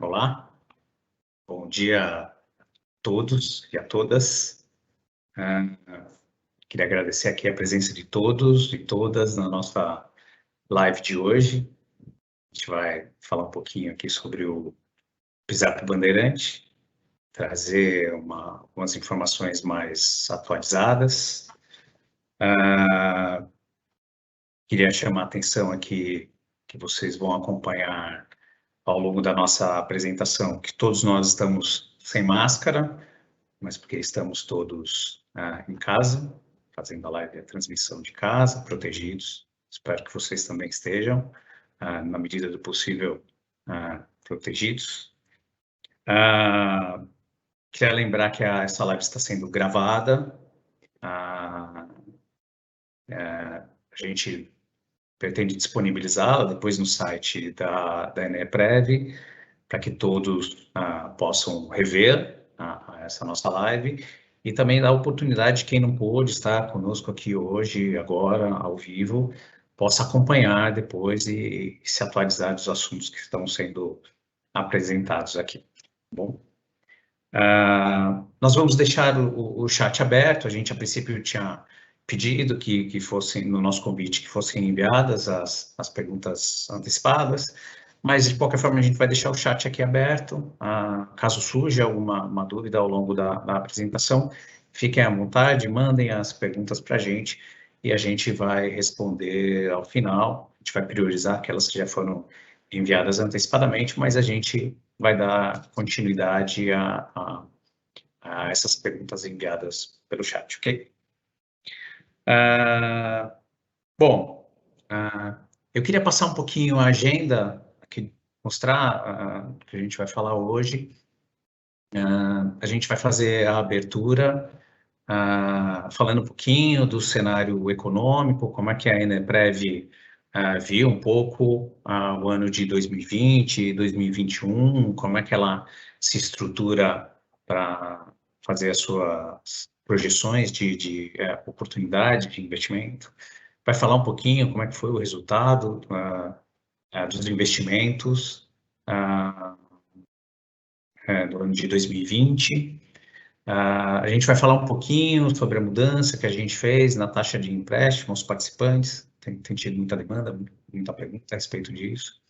Olá, bom dia a todos e a todas. Queria agradecer aqui a presença de todos e todas na nossa live de hoje. A gente vai falar um pouquinho aqui sobre o PISAP Bandeirante, trazer algumas informações mais atualizadas. Queria chamar a atenção aqui que vocês vão acompanhar ao longo da nossa apresentação, que todos nós estamos sem máscara, mas porque estamos todos em casa, fazendo a live e a transmissão de casa, protegidos. Espero que vocês também estejam, na medida do possível, protegidos. Queria lembrar que essa live está sendo gravada. A gente pretende disponibilizá-la depois no site da Eneprev, para que todos possam rever essa nossa live e também dar a oportunidade de quem não pôde estar conosco aqui hoje, agora, ao vivo, possa acompanhar depois e se atualizar dos assuntos que estão sendo apresentados aqui. Tá bom? Nós vamos deixar o chat aberto. A gente, a princípio, tinha pedido que fossem, no nosso convite, que fossem enviadas as perguntas antecipadas, mas, de qualquer forma, a gente vai deixar o chat aqui aberto. Caso surja alguma dúvida ao longo da apresentação, fiquem à vontade, mandem as perguntas para a gente e a gente vai responder ao final. A gente vai priorizar aquelas que já foram enviadas antecipadamente, mas a gente vai dar continuidade a essas perguntas enviadas pelo chat, ok? Bom, eu queria passar um pouquinho a agenda, aqui, mostrar o que a gente vai falar hoje. A gente vai fazer a abertura falando um pouquinho do cenário econômico, como é que a Eneprev viu um pouco o ano de 2020, 2021, como é que ela se estrutura para fazer as suas projeções de oportunidade de investimento. Vai falar um pouquinho como é que foi o resultado dos investimentos do ano de 2020. A gente vai falar um pouquinho sobre a mudança que a gente fez na taxa de empréstimo aos participantes. Tem tido muita demanda, muita pergunta a respeito disso.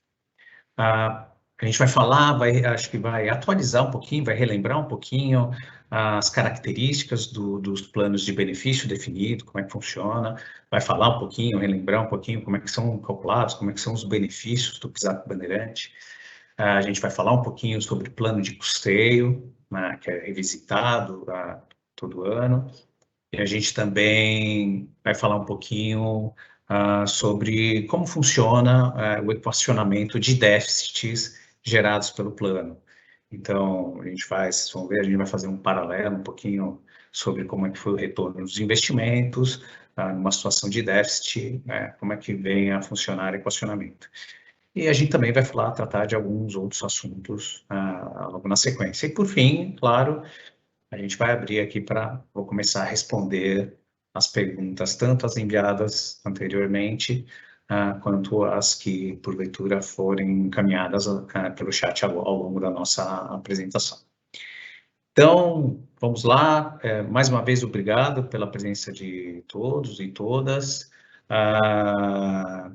A gente vai falar, acho que vai atualizar um pouquinho, vai relembrar um pouquinho as características dos planos de benefício definido, como é que funciona, vai falar um pouquinho, relembrar um pouquinho como é que são calculados, como é que são os benefícios do PISAP Bandeirante. A gente vai falar um pouquinho sobre plano de custeio, que é revisitado todo ano. E a gente também vai falar um pouquinho sobre como funciona o equacionamento de déficits gerados pelo plano. Então, vocês vão ver, a gente vai fazer um paralelo um pouquinho sobre como é que foi o retorno dos investimentos, numa situação de déficit, como é que vem a funcionar o equacionamento. E a gente também vai tratar de alguns outros assuntos logo na sequência. E, por fim, claro, a gente vai abrir aqui vou começar a responder as perguntas, tanto as enviadas anteriormente, quanto as que, porventura, forem encaminhadas pelo chat ao longo da nossa apresentação. Então, vamos lá. Mais uma vez, obrigado pela presença de todos e todas.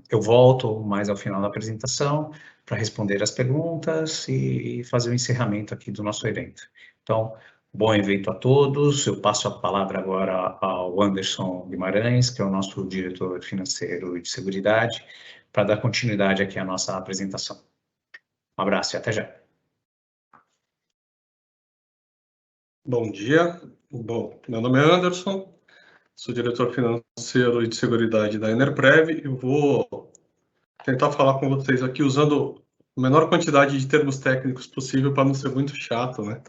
Eu volto mais ao final da apresentação para responder as perguntas e fazer o encerramento aqui do nosso evento. Então, bom evento a todos. Eu passo a palavra agora ao Anderson Guimarães, que é o nosso diretor financeiro e de seguridade, para dar continuidade aqui à nossa apresentação. Um abraço e até já. Bom dia. Bom, meu nome é Anderson, sou diretor financeiro e de seguridade da Eneprev e vou tentar falar com vocês aqui usando a menor quantidade de termos técnicos possível para não ser muito chato, né?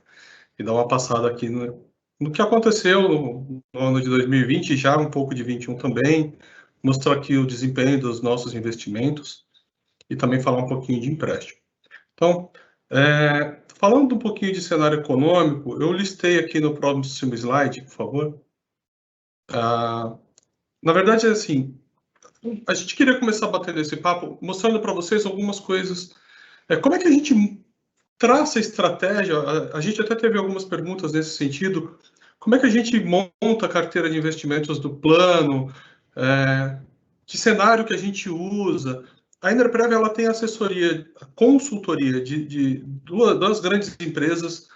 E dar uma passada aqui no que aconteceu no ano de 2020, já um pouco de 2021 também, mostrar aqui o desempenho dos nossos investimentos e também falar um pouquinho de empréstimo. Então, falando um pouquinho de cenário econômico, eu listei aqui no próximo slide, por favor. Na verdade, é assim, a gente queria começar batendo esse papo, mostrando para vocês algumas coisas. Como é que a gente traça a estratégia, a gente até teve algumas perguntas nesse sentido, como é que a gente monta a carteira de investimentos do plano, que cenário que a gente usa. A Enerprev, ela tem assessoria, consultoria de duas grandes empresas,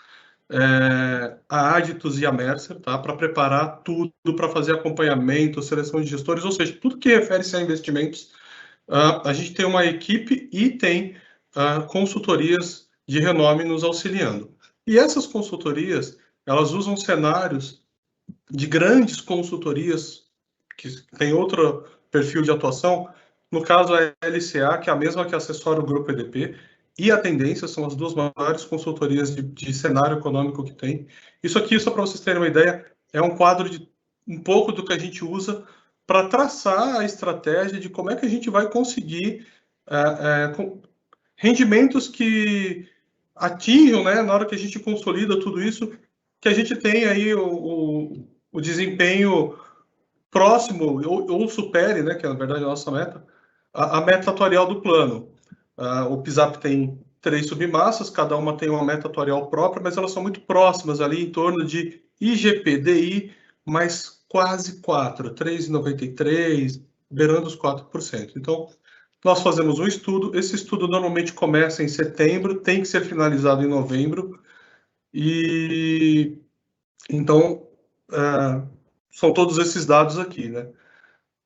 a Aditus e a Mercer, tá? Para preparar tudo, para fazer acompanhamento, seleção de gestores, ou seja, tudo que refere-se a investimentos, a gente tem uma equipe e tem consultorias de renome nos auxiliando. E essas consultorias, elas usam cenários de grandes consultorias, que tem outro perfil de atuação, no caso a LCA, que é a mesma que assessora o Grupo EDP, e a Tendência, são as duas maiores consultorias de cenário econômico que tem. Isso aqui, só para vocês terem uma ideia, é um quadro de um pouco do que a gente usa para traçar a estratégia de como é que a gente vai conseguir rendimentos que atinjam, né, na hora que a gente consolida tudo isso, que a gente tem aí o desempenho próximo ou supere, né, que é na verdade a nossa meta, a meta atuarial do plano. O PISAP tem 3 submassas, cada uma tem uma meta atuarial própria, mas elas são muito próximas ali, em torno de IGPDI mais quase 4, 3,93, beirando os 4%. Então, nós fazemos um estudo, esse estudo normalmente começa em setembro, tem que ser finalizado em novembro, e então são todos esses dados aqui, né?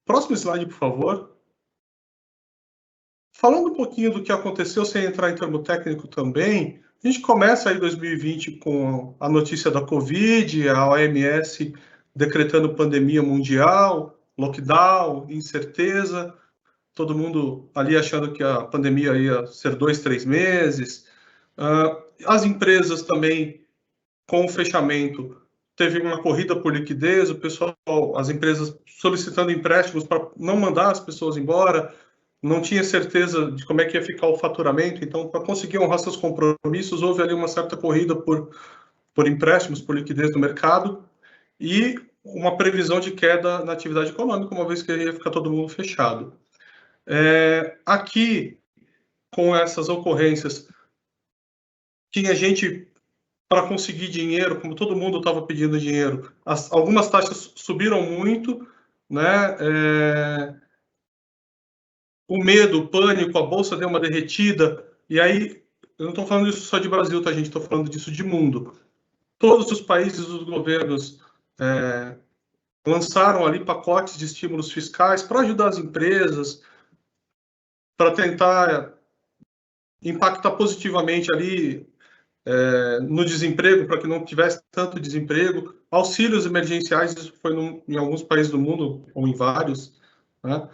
Próximo slide, por favor. Falando um pouquinho do que aconteceu, sem entrar em termo técnico também, a gente começa aí 2020 com a notícia da Covid, a OMS decretando pandemia mundial, lockdown, incerteza, todo mundo ali achando que a pandemia ia ser 2, 3 meses. As empresas também, com o fechamento, teve uma corrida por liquidez, o pessoal, as empresas solicitando empréstimos para não mandar as pessoas embora, não tinha certeza de como é que ia ficar o faturamento, então, para conseguir honrar seus compromissos, houve ali uma certa corrida por empréstimos, por liquidez no mercado, e uma previsão de queda na atividade econômica, uma vez que ia ficar todo mundo fechado. Aqui, com essas ocorrências, tinha gente para conseguir dinheiro, como todo mundo estava pedindo dinheiro. Algumas taxas subiram muito, né? O medo, o pânico, a bolsa deu uma derretida, e aí, eu não estou falando isso só de Brasil, tá, gente? Estou falando disso de mundo. Todos os países, os governos lançaram ali pacotes de estímulos fiscais para ajudar as empresas, para tentar impactar positivamente ali no desemprego, para que não tivesse tanto desemprego. Auxílios emergenciais, isso foi em alguns países do mundo, ou em vários, né?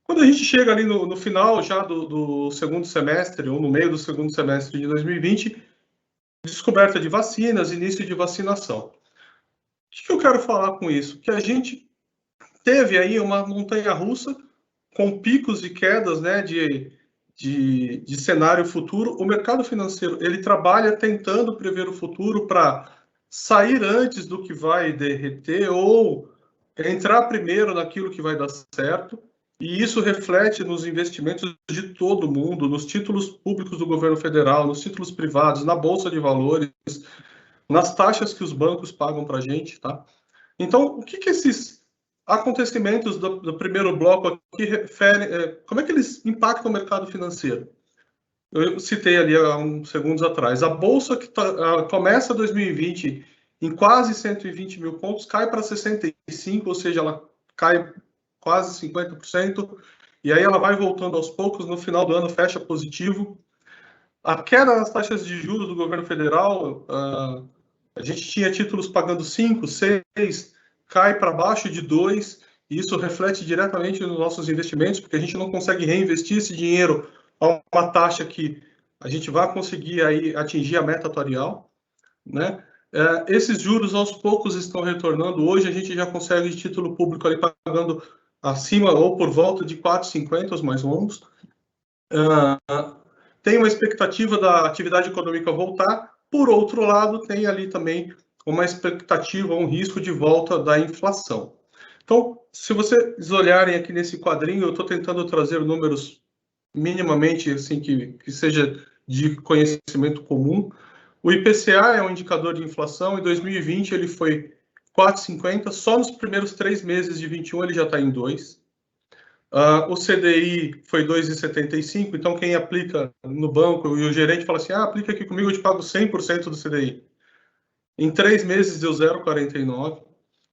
Quando a gente chega ali no final já do segundo semestre, ou no meio do segundo semestre de 2020, descoberta de vacinas, início de vacinação. O que eu quero falar com isso? Que a gente teve aí uma montanha-russa com picos e quedas, né, de cenário futuro. O mercado financeiro, ele trabalha tentando prever o futuro para sair antes do que vai derreter ou entrar primeiro naquilo que vai dar certo. E isso reflete nos investimentos de todo mundo, nos títulos públicos do governo federal, nos títulos privados, na bolsa de valores, nas taxas que os bancos pagam para a gente, tá? Então, o que esses acontecimentos do primeiro bloco aqui referem, como é que eles impactam o mercado financeiro? Eu citei ali há uns segundos atrás. A bolsa que começa 2020 em quase 120 mil pontos, cai para 65, ou seja, ela cai quase 50%, e aí ela vai voltando aos poucos, no final do ano fecha positivo. A queda nas taxas de juros do governo federal, a gente tinha títulos pagando 5, 6, cai para baixo de 2, e isso reflete diretamente nos nossos investimentos, porque a gente não consegue reinvestir esse dinheiro a uma taxa que a gente vai conseguir aí atingir a meta atuarial, né? Esses juros aos poucos estão retornando. Hoje a gente já consegue título público ali pagando acima ou por volta de 4,50 os mais longos. Tem uma expectativa da atividade econômica voltar. Por outro lado, tem ali também uma expectativa, um risco de volta da inflação. Então, se vocês olharem aqui nesse quadrinho, eu estou tentando trazer números minimamente assim que seja de conhecimento comum. O IPCA é um indicador de inflação. Em 2020 ele foi 4,50, só nos primeiros 3 meses de 21 ele já está em 2. O CDI foi 2,75, então quem aplica no banco e o gerente fala assim, aplica aqui comigo, eu te pago 100% do CDI. Em 3 meses deu 0,49.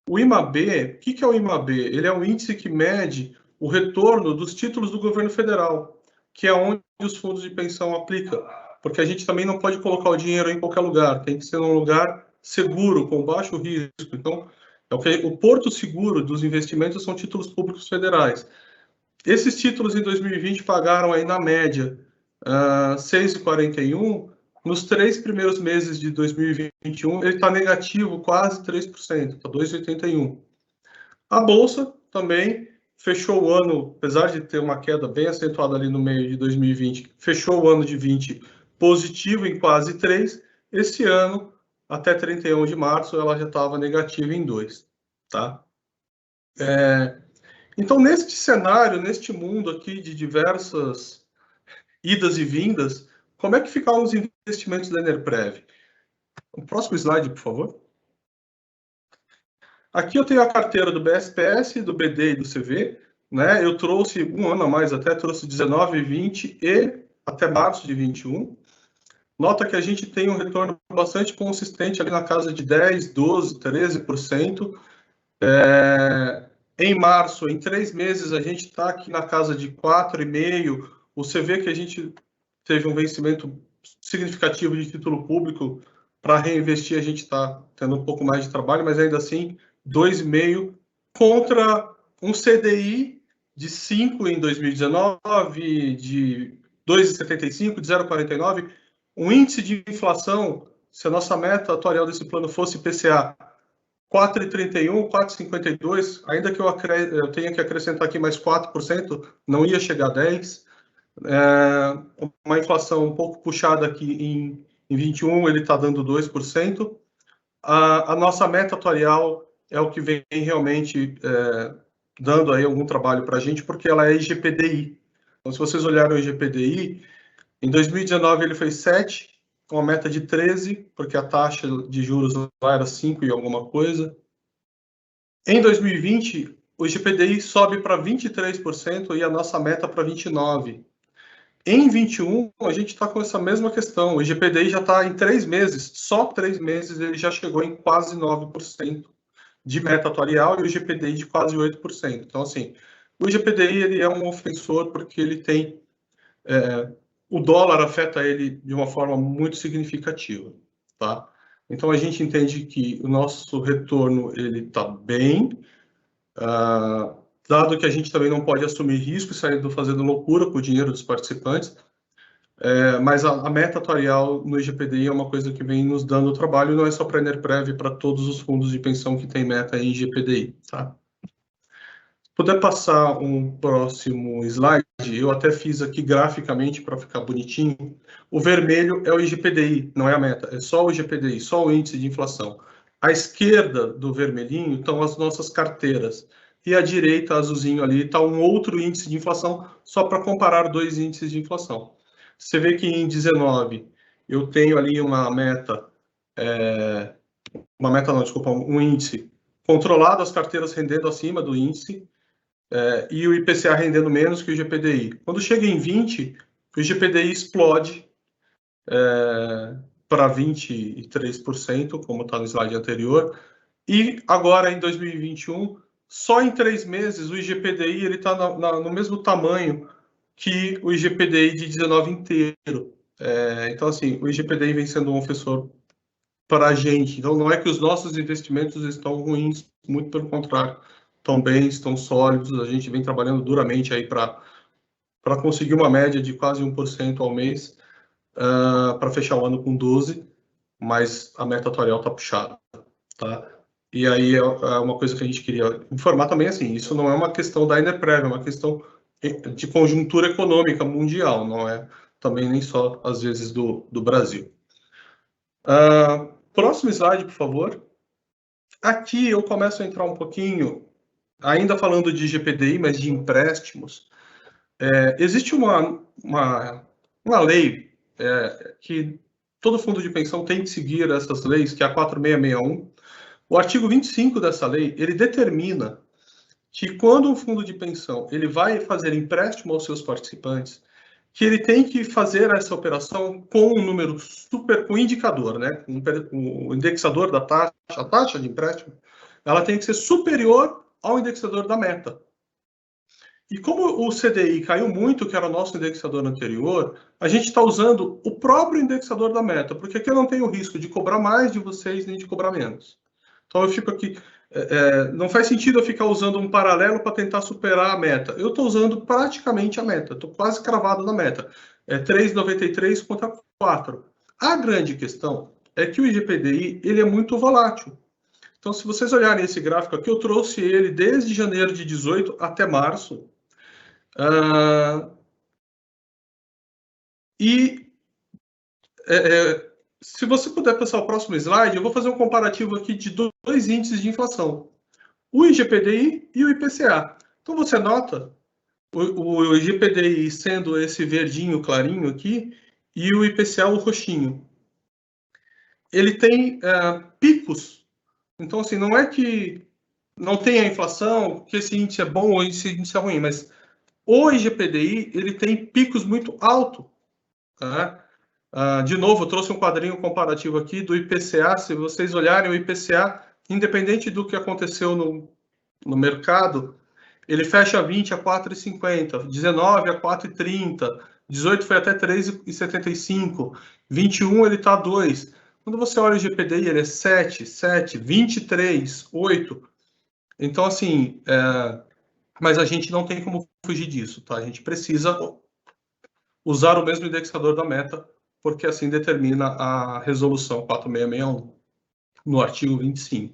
O IMAB, o que é o IMAB? Ele é um índice que mede o retorno dos títulos do governo federal, que é onde os fundos de pensão aplicam, porque a gente também não pode colocar o dinheiro em qualquer lugar, tem que ser num lugar seguro, com baixo risco. Então, o porto seguro dos investimentos são títulos públicos federais. Esses títulos em 2020 pagaram aí na média 6,41. Nos 3 primeiros meses de 2021, ele está negativo quase 3%, está 2,81. A Bolsa também fechou o ano, apesar de ter uma queda bem acentuada ali no meio de 2020, fechou o ano de 20 positivo em quase 3. Esse ano, até 31 de março, ela já estava negativa em 2. Tá? Então, neste cenário, neste mundo aqui de diversas idas e vindas, como é que ficaram os investimentos da Enerprev? O próximo slide, por favor. Aqui eu tenho a carteira do BSPS, do BD e do CV. Né? Eu trouxe um ano a mais, até trouxe 19, 20 e até março de 21. Nota que a gente tem um retorno bastante consistente ali na casa de 10, 12, 13%. Em março, em 3 meses, a gente está aqui na casa de 4,5%. O CV que a gente teve um vencimento significativo de título público, para reinvestir a gente está tendo um pouco mais de trabalho, mas ainda assim, 2,5% contra um CDI de 5 em 2019, de 2,75, de 0,49, um índice de inflação, se a nossa meta atuarial desse plano fosse IPCA 4,31, 4,52, ainda que eu tenha que acrescentar aqui mais 4%, não ia chegar a 10%. Uma inflação um pouco puxada aqui em 21, ele está dando 2%. A nossa meta atuarial é o que vem realmente dando aí algum trabalho para a gente, porque ela é IGPDI. Então, se vocês olharem o IGPDI, em 2019 ele fez 7, com uma meta de 13, porque a taxa de juros lá era 5 e alguma coisa. Em 2020, o IGPDI sobe para 23% e a nossa meta para 29%. Em 21, a gente está com essa mesma questão. O IGPDI já está em 3 meses, só 3 meses ele já chegou em quase 9% de meta atuarial e o IGPDI de quase 8%. Então, assim, o IGPDI ele é um ofensor porque ele tem... o dólar afeta ele de uma forma muito significativa, tá? Então, a gente entende que o nosso retorno ele está bem, dado que a gente também não pode assumir risco e sair fazendo loucura com o dinheiro dos participantes, mas a meta atuarial no IGPDI é uma coisa que vem nos dando trabalho, não é só para a Enerprev, para todos os fundos de pensão que têm meta em IGPDI. Tá? Se puder passar um próximo slide, eu até fiz aqui graficamente para ficar bonitinho. O vermelho é o IGPDI, não é a meta, é só o IGPDI, só o índice de inflação. À esquerda do vermelhinho estão as nossas carteiras. E à direita, azulzinho ali, está um outro índice de inflação, só para comparar 2 índices de inflação. Você vê que em 19 eu tenho ali uma meta, um índice controlado, as carteiras rendendo acima do índice, e o IPCA rendendo menos que o IGPDI. Quando chega em 20, o IGPDI explode para 23%, como está no slide anterior, e agora em 2021, só em 3 meses o IGPDI está no mesmo tamanho que o IGPDI de 19 inteiro. Então, assim, o IGPDI vem sendo um ofensor para a gente. Então, não é que os nossos investimentos estão ruins, muito pelo contrário, estão bem, estão sólidos. A gente vem trabalhando duramente aí para conseguir uma média de quase 1% ao mês, para fechar o ano com 12%, mas a meta atuarial está puxada. Tá? E aí é uma coisa que a gente queria informar também, assim, isso não é uma questão da Enerprev, é uma questão de conjuntura econômica mundial, não é também nem só, às vezes, do Brasil. Próximo slide, por favor. Aqui eu começo a entrar um pouquinho, ainda falando de IGPDI, mas de empréstimos. Existe uma lei que todo fundo de pensão tem que seguir essas leis, que é a 4661. O artigo 25 dessa lei, ele determina que quando um fundo de pensão ele vai fazer empréstimo aos seus participantes, que ele tem que fazer essa operação com um número com indicador, né? O indexador da taxa, a taxa de empréstimo, ela tem que ser superior ao indexador da meta. E como o CDI caiu muito, que era o nosso indexador anterior, a gente está usando o próprio indexador da meta, porque aqui eu não tenho o risco de cobrar mais de vocês nem de cobrar menos. Então eu fico aqui, não faz sentido eu ficar usando um paralelo para tentar superar a meta. Eu estou usando praticamente a meta, estou quase cravado na meta. É 3,93 contra 4. A grande questão é que o IGPDI ele é muito volátil. Então, se vocês olharem esse gráfico aqui, eu trouxe ele desde janeiro de 18 até março. Se você puder passar o próximo slide, eu vou fazer um comparativo aqui de dois índices de inflação, o IGPDI e o IPCA. Então, você nota o IGPDI sendo esse verdinho clarinho aqui e o IPCA o roxinho. Ele tem picos. Então, assim, não é que não tem a inflação, que esse índice é bom ou esse índice é ruim, mas o IGPDI ele tem picos muito altos. Tá? De novo, eu trouxe um quadrinho comparativo aqui do IPCA. Se vocês olharem o IPCA, independente do que aconteceu no mercado, ele fecha 20 a 4,50, 19 a 4,30, 18 foi até 3,75, 21 ele está a 2. Quando você olha o IGPDI, ele é 7, 23, 8. Então, assim, mas a gente não tem como fugir disso, tá? A gente precisa usar o mesmo indexador da meta, porque assim determina a resolução 4661 no artigo 25.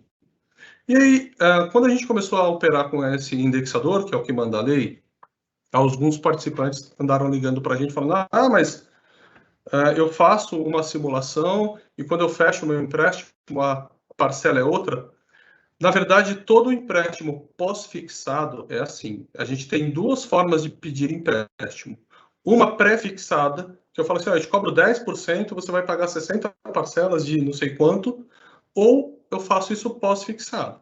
E aí, quando a gente começou a operar com esse indexador, que é o que manda a lei, alguns participantes andaram ligando para a gente falando, mas eu faço uma simulação e quando eu fecho o meu empréstimo, a parcela é outra. Na verdade, todo empréstimo pós-fixado é assim. A gente tem duas formas de pedir empréstimo. Uma pré-fixada, que eu falo assim, eu te cobro 10%, você vai pagar 60 parcelas de não sei quanto, ou eu faço isso pós-fixado.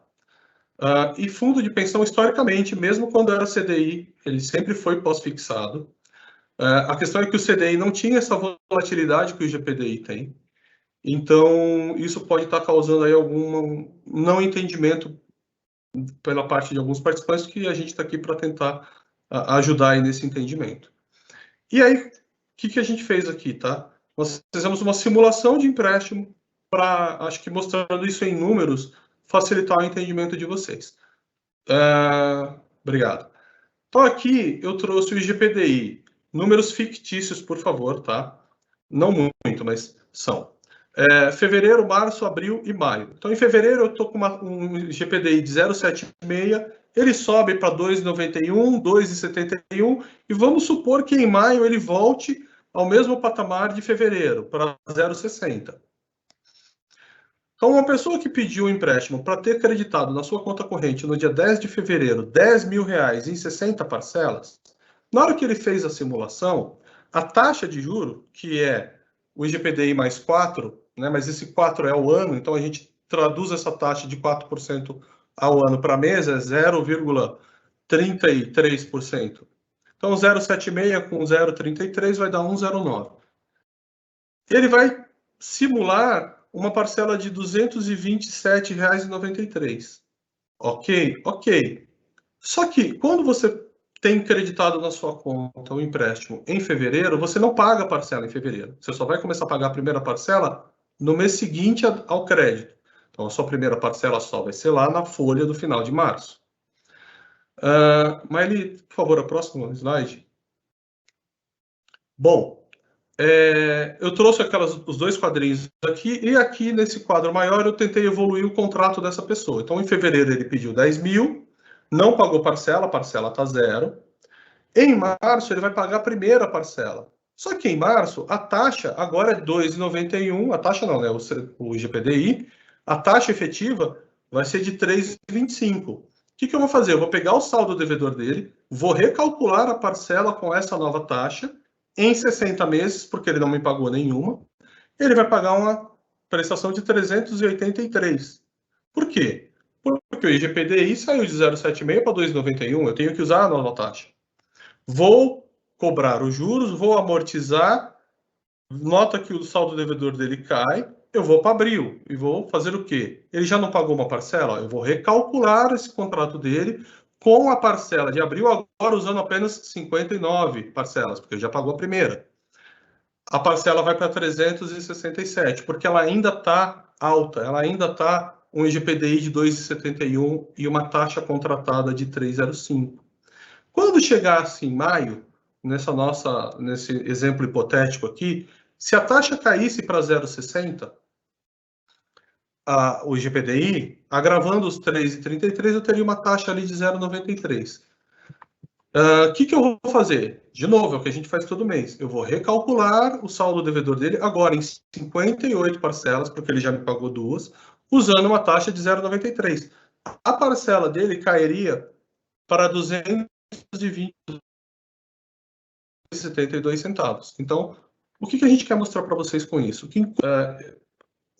E fundo de pensão, historicamente, mesmo quando era CDI, ele sempre foi pós-fixado. A questão é que o CDI não tinha essa volatilidade que o IGPDI tem. Então, isso pode estar causando aí algum não entendimento pela parte de alguns participantes, que a gente está aqui para tentar ajudar aí nesse entendimento. E aí, o que a gente fez aqui, tá? Nós fizemos uma simulação de empréstimo para, acho que mostrando isso em números, facilitar o entendimento de vocês. Obrigado. Então, aqui eu trouxe o IGPDI. Números fictícios, por favor, tá? Não muito, mas são. Fevereiro, março, abril e maio. Então, em fevereiro, eu estou com um IGPDI de 0,76, ele sobe para 2,91, 2,71, e vamos supor que em maio ele volte ao mesmo patamar de fevereiro, para 0,60. Então, uma pessoa que pediu um empréstimo para ter creditado na sua conta corrente no dia 10 de fevereiro R$10.000 em 60 parcelas, na hora que ele fez a simulação, a taxa de juro, que é o IGPDI mais 4, né, mas esse 4 é o ano, então a gente traduz essa taxa de 4% ao ano para mês, é 0,33%. Então, 0,76 com 0,33 vai dar 1,09. Ele vai simular uma parcela de R$ 227,93. Ok? Ok. Só que, quando você tem creditado na sua conta um empréstimo em fevereiro, você não paga a parcela em fevereiro. Você só vai começar a pagar a primeira parcela no mês seguinte ao crédito. Então, a sua primeira parcela só vai ser lá na folha do final de março. Maeli, por favor, a próxima slide. Bom, eu trouxe os dois quadrinhos aqui, e aqui nesse quadro maior eu tentei evoluir o contrato dessa pessoa. Então, em fevereiro ele pediu 10 mil, não pagou parcela, a parcela está 0. Em março ele vai pagar a primeira parcela. Só que em março a taxa agora é 2,91, a taxa não, né? O IGPDI, a taxa efetiva vai ser de 3,25. O que eu vou fazer? Eu vou pegar o saldo devedor dele, vou recalcular a parcela com essa nova taxa em 60 meses, porque ele não me pagou nenhuma, ele vai pagar uma prestação de 383. Por quê? Porque o IGPDI saiu de 0,76 para 2,91, eu tenho que usar a nova taxa. Vou cobrar os juros, vou amortizar, nota que o saldo devedor dele cai, eu vou para abril e vou fazer o quê? Ele já não pagou uma parcela? Eu vou recalcular esse contrato dele com a parcela de abril, agora usando apenas 59 parcelas, porque ele já pagou a primeira. A parcela vai para 367, porque ela ainda está alta, ela ainda está um IGPDI de 2,71 e uma taxa contratada de 3,05. Quando chegasse em maio, nesse exemplo hipotético aqui, se a taxa caísse para 0,60, o IGPDI, agravando os 3,33, eu teria uma taxa ali de 0,93. O que eu vou fazer? De novo, é o que a gente faz todo mês. Eu vou recalcular o saldo devedor dele agora em 58 parcelas, porque ele já me pagou duas, usando uma taxa de 0,93. A parcela dele cairia para 220,72 centavos. Então, o que a gente quer mostrar para vocês com isso?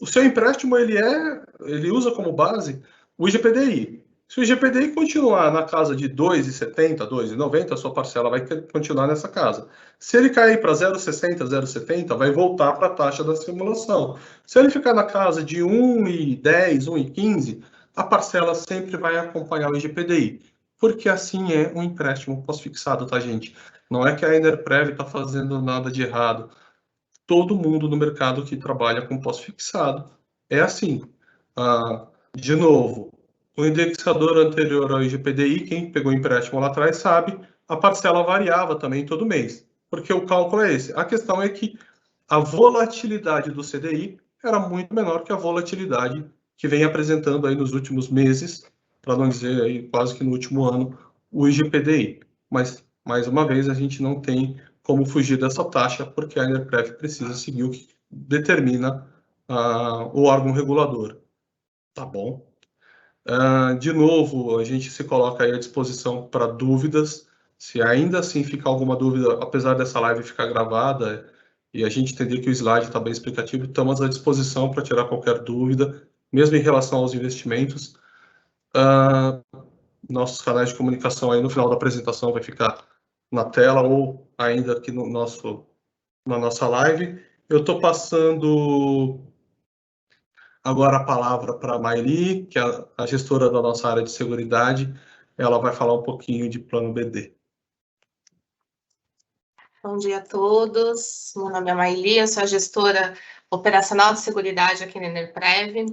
O seu empréstimo ele usa como base o IGPDI. Se o IGPDI continuar na casa de 2,70, 2,90, a sua parcela vai continuar nessa casa. Se ele cair para 0,60, 0,70, vai voltar para a taxa da simulação. Se ele ficar na casa de 1,10, 1,15, a parcela sempre vai acompanhar o IGPDI. Porque assim é um empréstimo pós-fixado, tá, gente? Não é que a Enerprev está fazendo nada de errado. Todo mundo no mercado que trabalha com pós-fixado é assim. De novo, o indexador anterior ao IGPDI, quem pegou empréstimo lá atrás sabe, a parcela variava também todo mês, porque o cálculo é esse. A questão é que a volatilidade do CDI era muito menor que a volatilidade que vem apresentando aí nos últimos meses, para não dizer aí quase que no último ano, o IGPDI. Mas, mais uma vez, a gente não tem como fugir dessa taxa, porque a Enerprev precisa seguir o que determina o órgão regulador. Tá bom? De novo, a gente se coloca aí à disposição para dúvidas. Se ainda assim ficar alguma dúvida, apesar dessa live ficar gravada e a gente entender que o slide está bem explicativo, estamos à disposição para tirar qualquer dúvida, mesmo em relação aos investimentos. Nossos canais de comunicação aí no final da apresentação vai ficar na tela ou ainda aqui na nossa live. Eu estou passando agora a palavra para a Maili, que é a gestora da nossa área de seguridade. Ela vai falar um pouquinho de plano BD. Bom dia a todos. Meu nome é Maili, eu sou a gestora operacional de seguridade aqui na Enerprev.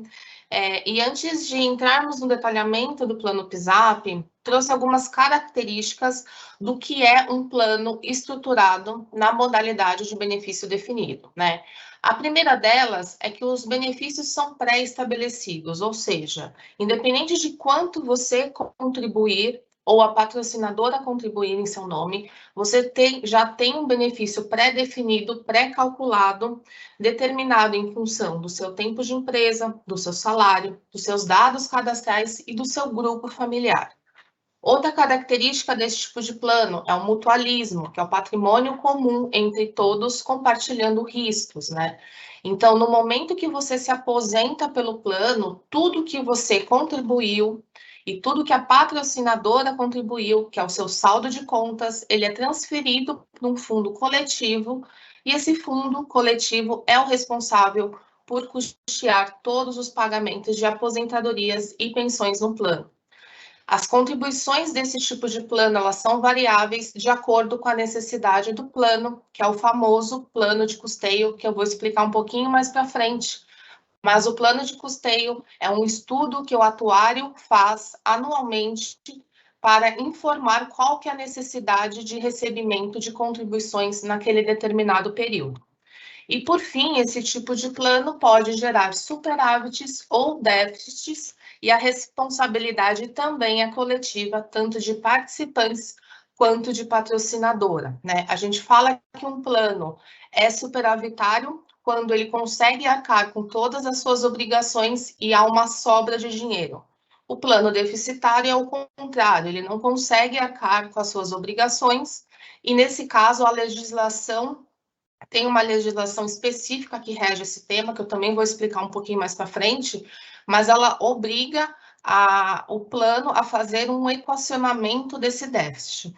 E antes de entrarmos no detalhamento do plano PISAP, trouxe algumas características do que é um plano estruturado na modalidade de benefício definido, né? A primeira delas é que os benefícios são pré-estabelecidos, ou seja, independente de quanto você contribuir ou a patrocinadora contribuir em seu nome, você já tem um benefício pré-definido, pré-calculado, determinado em função do seu tempo de empresa, do seu salário, dos seus dados cadastrais e do seu grupo familiar. Outra característica desse tipo de plano é o mutualismo, que é o patrimônio comum entre todos compartilhando riscos, né? Então, no momento que você se aposenta pelo plano, tudo que você contribuiu e tudo que a patrocinadora contribuiu, que é o seu saldo de contas, ele é transferido para um fundo coletivo e esse fundo coletivo é o responsável por custear todos os pagamentos de aposentadorias e pensões no plano. As contribuições desse tipo de plano, elas são variáveis de acordo com a necessidade do plano, que é o famoso plano de custeio, que eu vou explicar um pouquinho mais para frente. Mas o plano de custeio é um estudo que o atuário faz anualmente para informar qual que é a necessidade de recebimento de contribuições naquele determinado período. E, por fim, esse tipo de plano pode gerar superávites ou déficits, e a responsabilidade também é coletiva, tanto de participantes quanto de patrocinadora, né? A gente fala que um plano é superavitário quando ele consegue arcar com todas as suas obrigações e há uma sobra de dinheiro. O plano deficitário é o contrário, ele não consegue arcar com as suas obrigações e nesse caso a legislação tem uma legislação específica que rege esse tema, que eu também vou explicar um pouquinho mais para frente, mas ela obriga o plano a fazer um equacionamento desse déficit.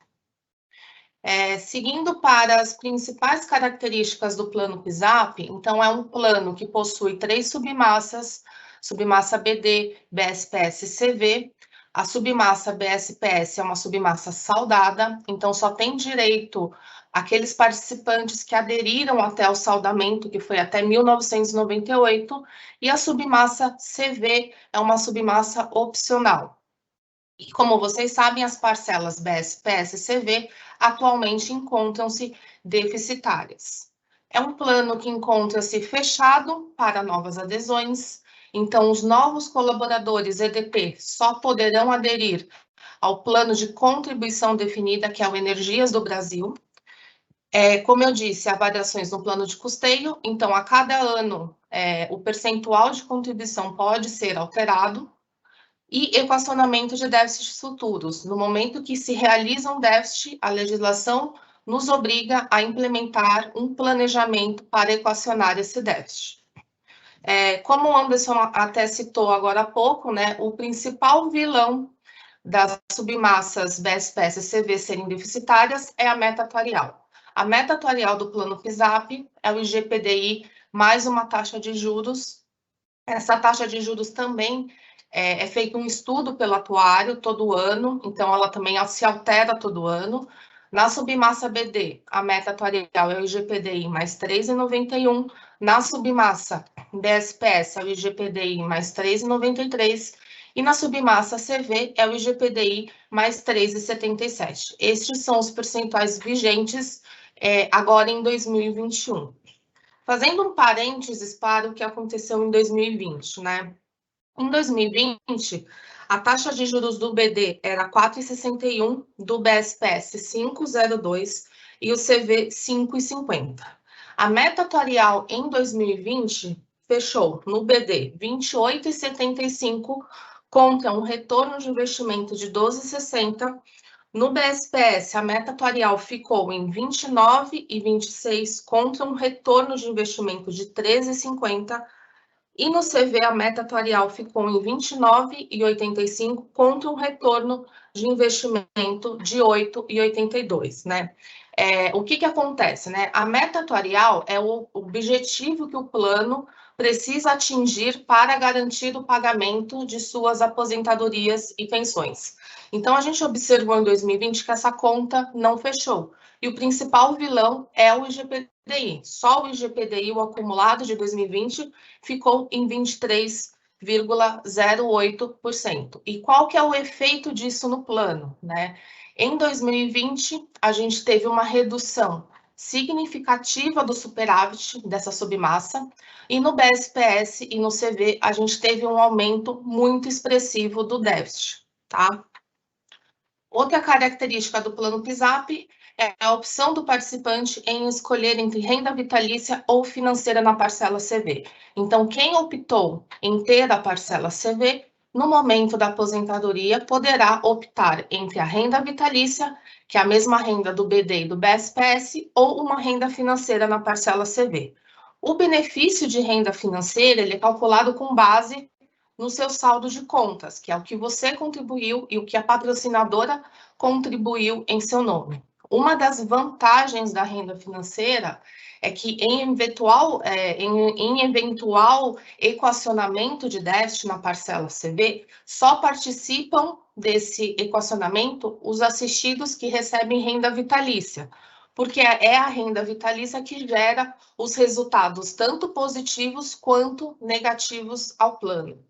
Seguindo para as principais características do plano PISAP, então é um plano que possui 3 submassas, submassa BD, BSPS e CV. A submassa BSPS é uma submassa saudada, então só tem direito aqueles participantes que aderiram até o saudamento, que foi até 1998, e a submassa CV é uma submassa opcional. E como vocês sabem, as parcelas BSPS e CV atualmente encontram-se deficitárias. É um plano que encontra-se fechado para novas adesões, então os novos colaboradores EDP só poderão aderir ao plano de contribuição definida, que é o Energias do Brasil. Como eu disse, há variações no plano de custeio, então a cada ano o percentual de contribuição pode ser alterado, e equacionamento de déficits futuros. No momento que se realiza um déficit, a legislação nos obriga a implementar um planejamento para equacionar esse déficit. Como o Anderson até citou agora há pouco, né, o principal vilão das submassas BSPS e CV serem deficitárias é a meta atuarial. A meta atuarial do plano PISAP é o IGPDI mais uma taxa de juros. Essa taxa de juros também é feito um estudo pelo atuário todo ano, então ela também se altera todo ano. Na submassa BD, a meta atuarial é o IGPDI mais 3,91. Na submassa BSPS é o IGPDI mais 3,93. E na submassa CV é o IGPDI mais 3,77. Estes são os percentuais vigentes agora em 2021. Fazendo um parênteses para o que aconteceu em 2020, né? Em 2020, a taxa de juros do BD era 4,61, do BSPS 5,02 e o CV 5,50. A meta atuarial em 2020 fechou no BD 28,75 contra um retorno de investimento de 12,60. No BSPS, a meta atuarial ficou em 29,26 contra um retorno de investimento de 13,50. E no CV, a meta atuarial ficou em 29,85 contra um retorno de investimento de 8,82, né? O que acontece, né? A meta atuarial é o objetivo que o plano precisa atingir para garantir o pagamento de suas aposentadorias e pensões. Então, a gente observou em 2020 que essa conta não fechou. E o principal vilão é o IGPDI. Só o IGPDI, o acumulado de 2020, ficou em 23,08%. E qual que é o efeito disso no plano, né? Em 2020, a gente teve uma redução significativa do superávit dessa submassa, e no BSPS e no CV a gente teve um aumento muito expressivo do déficit, tá? Outra característica do plano PISAP é a opção do participante em escolher entre renda vitalícia ou financeira na parcela CV. Então, quem optou em ter a parcela CV, no momento da aposentadoria, poderá optar entre a renda vitalícia, que é a mesma renda do BD e do BSPS, ou uma renda financeira na parcela CV. O benefício de renda financeira ele é calculado com base no seu saldo de contas, que é o que você contribuiu e o que a patrocinadora contribuiu em seu nome. Uma das vantagens da renda financeira é que em eventual equacionamento de déficit na parcela CV, só participam desse equacionamento os assistidos que recebem renda vitalícia, porque é a renda vitalícia que gera os resultados tanto positivos quanto negativos ao plano.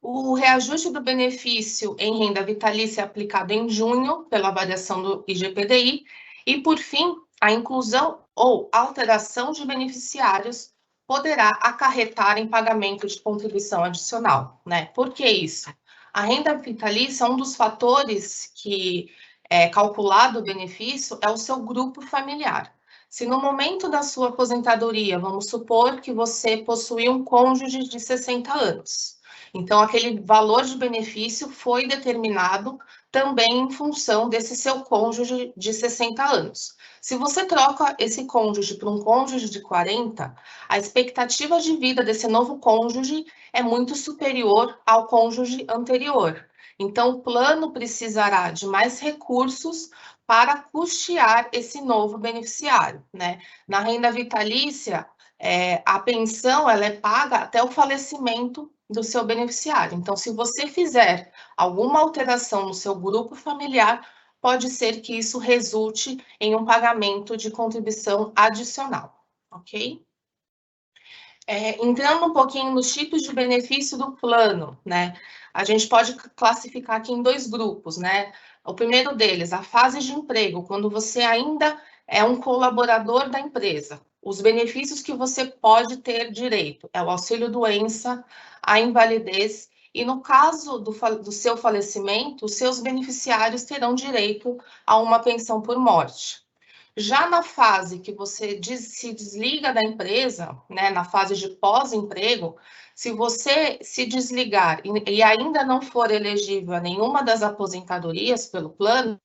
O reajuste do benefício em renda vitalícia é aplicado em junho, pela variação do IGPDI, e, por fim, a inclusão ou alteração de beneficiários poderá acarretar em pagamento de contribuição adicional, né? Por que isso? A renda vitalícia, um dos fatores que é calculado o benefício é o seu grupo familiar. Se no momento da sua aposentadoria, vamos supor que você possui um cônjuge de 60 anos, então, aquele valor de benefício foi determinado também em função desse seu cônjuge de 60 anos. Se você troca esse cônjuge por um cônjuge de 40, a expectativa de vida desse novo cônjuge é muito superior ao cônjuge anterior. Então, o plano precisará de mais recursos para custear esse novo beneficiário, né? Na renda vitalícia, a pensão ela é paga até o falecimento do seu beneficiário. Então, se você fizer alguma alteração no seu grupo familiar, pode ser que isso resulte em um pagamento de contribuição adicional, ok? Entrando um pouquinho nos tipos de benefício do plano, né? A gente pode classificar aqui em 2 grupos, né? O primeiro deles, a fase de emprego, quando você ainda é um colaborador da empresa. Os benefícios que você pode ter direito é o auxílio-doença, a invalidez, e no caso do seu falecimento, os seus beneficiários terão direito a uma pensão por morte. Já na fase que você se desliga da empresa, né, na fase de pós-emprego, se você se desligar e ainda não for elegível a nenhuma das aposentadorias pelo plano,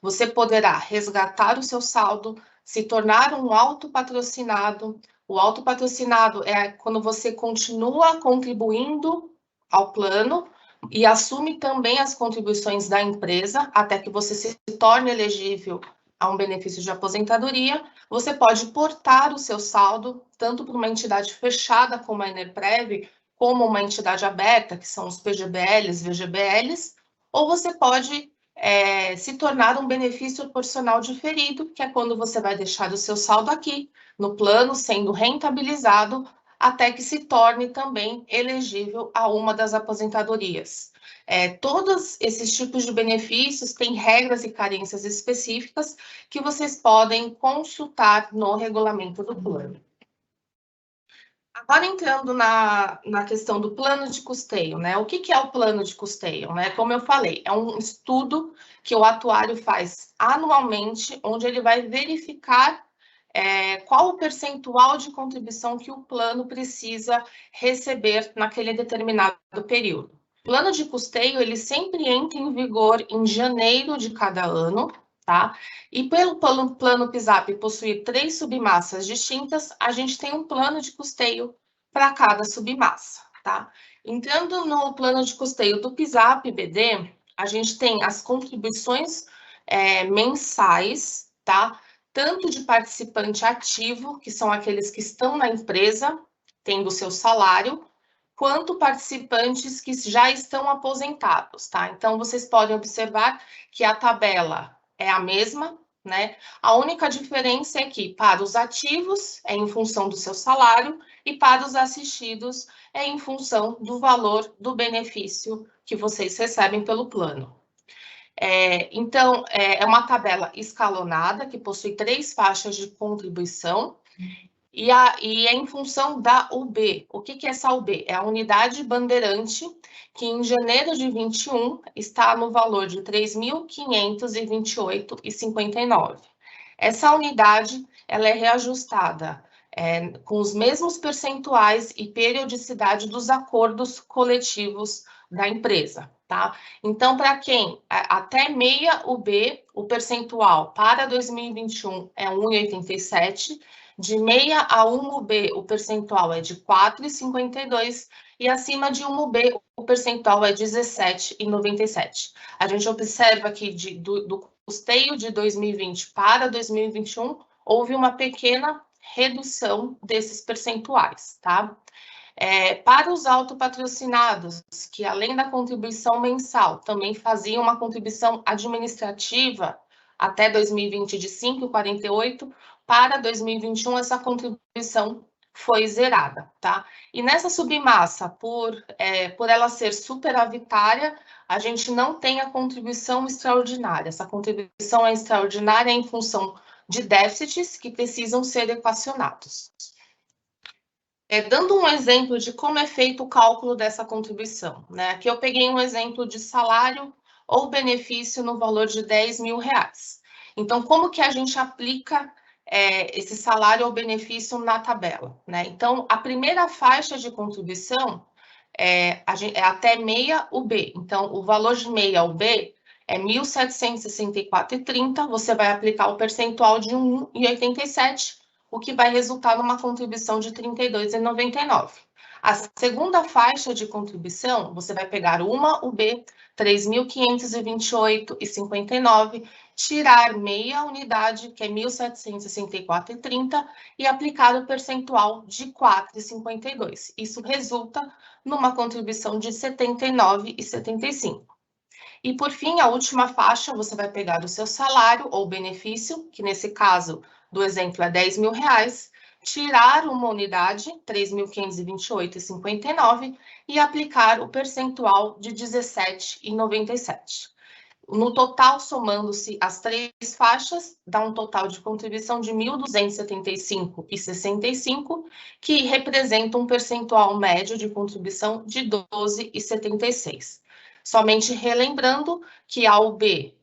você poderá resgatar o seu saldo, se tornar um autopatrocinado. O autopatrocinado é quando você continua contribuindo ao plano e assume também as contribuições da empresa até que você se torne elegível a um benefício de aposentadoria. Você pode portar o seu saldo tanto para uma entidade fechada como a Enerprev, como uma entidade aberta, que são os PGBLs, VGBLs, ou você pode se tornar um benefício proporcional diferido, que é quando você vai deixar o seu saldo aqui, no plano, sendo rentabilizado, até que se torne também elegível a uma das aposentadorias. Todos esses tipos de benefícios têm regras e carências específicas que vocês podem consultar no regulamento do plano. Agora, entrando na questão do plano de custeio, né? O que é o plano de custeio, né? Como eu falei, é um estudo que o atuário faz anualmente, onde ele vai verificar qual o percentual de contribuição que o plano precisa receber naquele determinado período. O plano de custeio, ele sempre entra em vigor em janeiro de cada ano, tá? E pelo plano PISAP possuir 3 submassas distintas, a gente tem um plano de custeio para cada submassa, tá? Entrando no plano de custeio do PISAP-BD, a gente tem as contribuições mensais, tá? Tanto de participante ativo, que são aqueles que estão na empresa, tendo o seu salário, quanto participantes que já estão aposentados, tá? Então, vocês podem observar que a tabela é a mesma, né? A única diferença é que, para os ativos, é em função do seu salário, e para os assistidos, é em função do valor do benefício que vocês recebem pelo plano. Então, é uma tabela escalonada, que possui 3 faixas de contribuição, e é em função da UB. O que é essa UB? É a unidade bandeirante, que em janeiro de 21 está no valor de R$ 3.528,59. Essa unidade ela é reajustada com os mesmos percentuais e periodicidade dos acordos coletivos da empresa, tá? Então, para quem até meia UB, o percentual para 2021 é 1,87, de meia a 1 UB, o percentual é de 4,52, e acima de 1 UB, o percentual é 17,97. A gente observa que do custeio de 2020 para 2021, houve uma pequena redução desses percentuais, tá? Para os autopatrocinados, que além da contribuição mensal, também faziam uma contribuição administrativa até 2020 de 5,48, para 2021 essa contribuição foi zerada, tá? E nessa submassa, por ela ser superavitária, a gente não tem a contribuição extraordinária. Essa contribuição é extraordinária em função de déficits que precisam ser equacionados. Dando um exemplo de como é feito o cálculo dessa contribuição, né? Aqui eu peguei um exemplo de salário ou benefício no valor de R$10.000. Então, como que a gente aplica esse salário ou benefício na tabela, né? Então, a primeira faixa de contribuição é até meia UB. Então, o valor de meia UB é 1.764,30, você vai aplicar o percentual de 1,87, o que vai resultar numa contribuição de 32,99. A segunda faixa de contribuição, você vai pegar uma UB 3.528,59, tirar meia unidade, que é 1.764,30, e aplicar o percentual de 4,52. Isso resulta numa contribuição de 79,75. E, por fim, a última faixa, você vai pegar o seu salário ou benefício, que nesse caso do exemplo é R$10.000, tirar uma unidade, 3.528,59, e aplicar o percentual de 17,97. No total, somando-se as três faixas, dá um total de contribuição de 1.275,65, que representa um percentual médio de contribuição de 12,76. Somente relembrando que a UB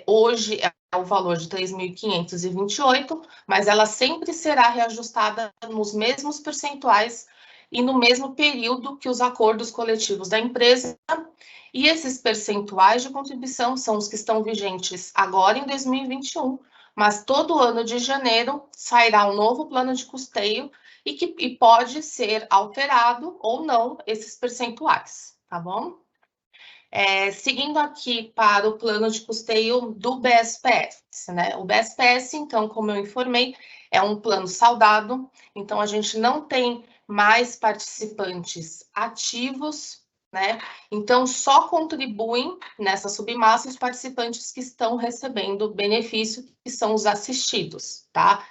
hoje é o valor de 3.528, mas ela sempre será reajustada nos mesmos percentuais e no mesmo período que os acordos coletivos da empresa. E esses percentuais de contribuição são os que estão vigentes agora em 2021, mas todo ano de janeiro sairá um novo plano de custeio e pode ser alterado ou não esses percentuais, tá bom? Seguindo aqui para o plano de custeio do BSPS, né? O BSPS, então, como eu informei, é um plano saudado, então a gente não tem mais participantes ativos, né? Então, só contribuem nessa submassa os participantes que estão recebendo benefício, que são os assistidos, tá?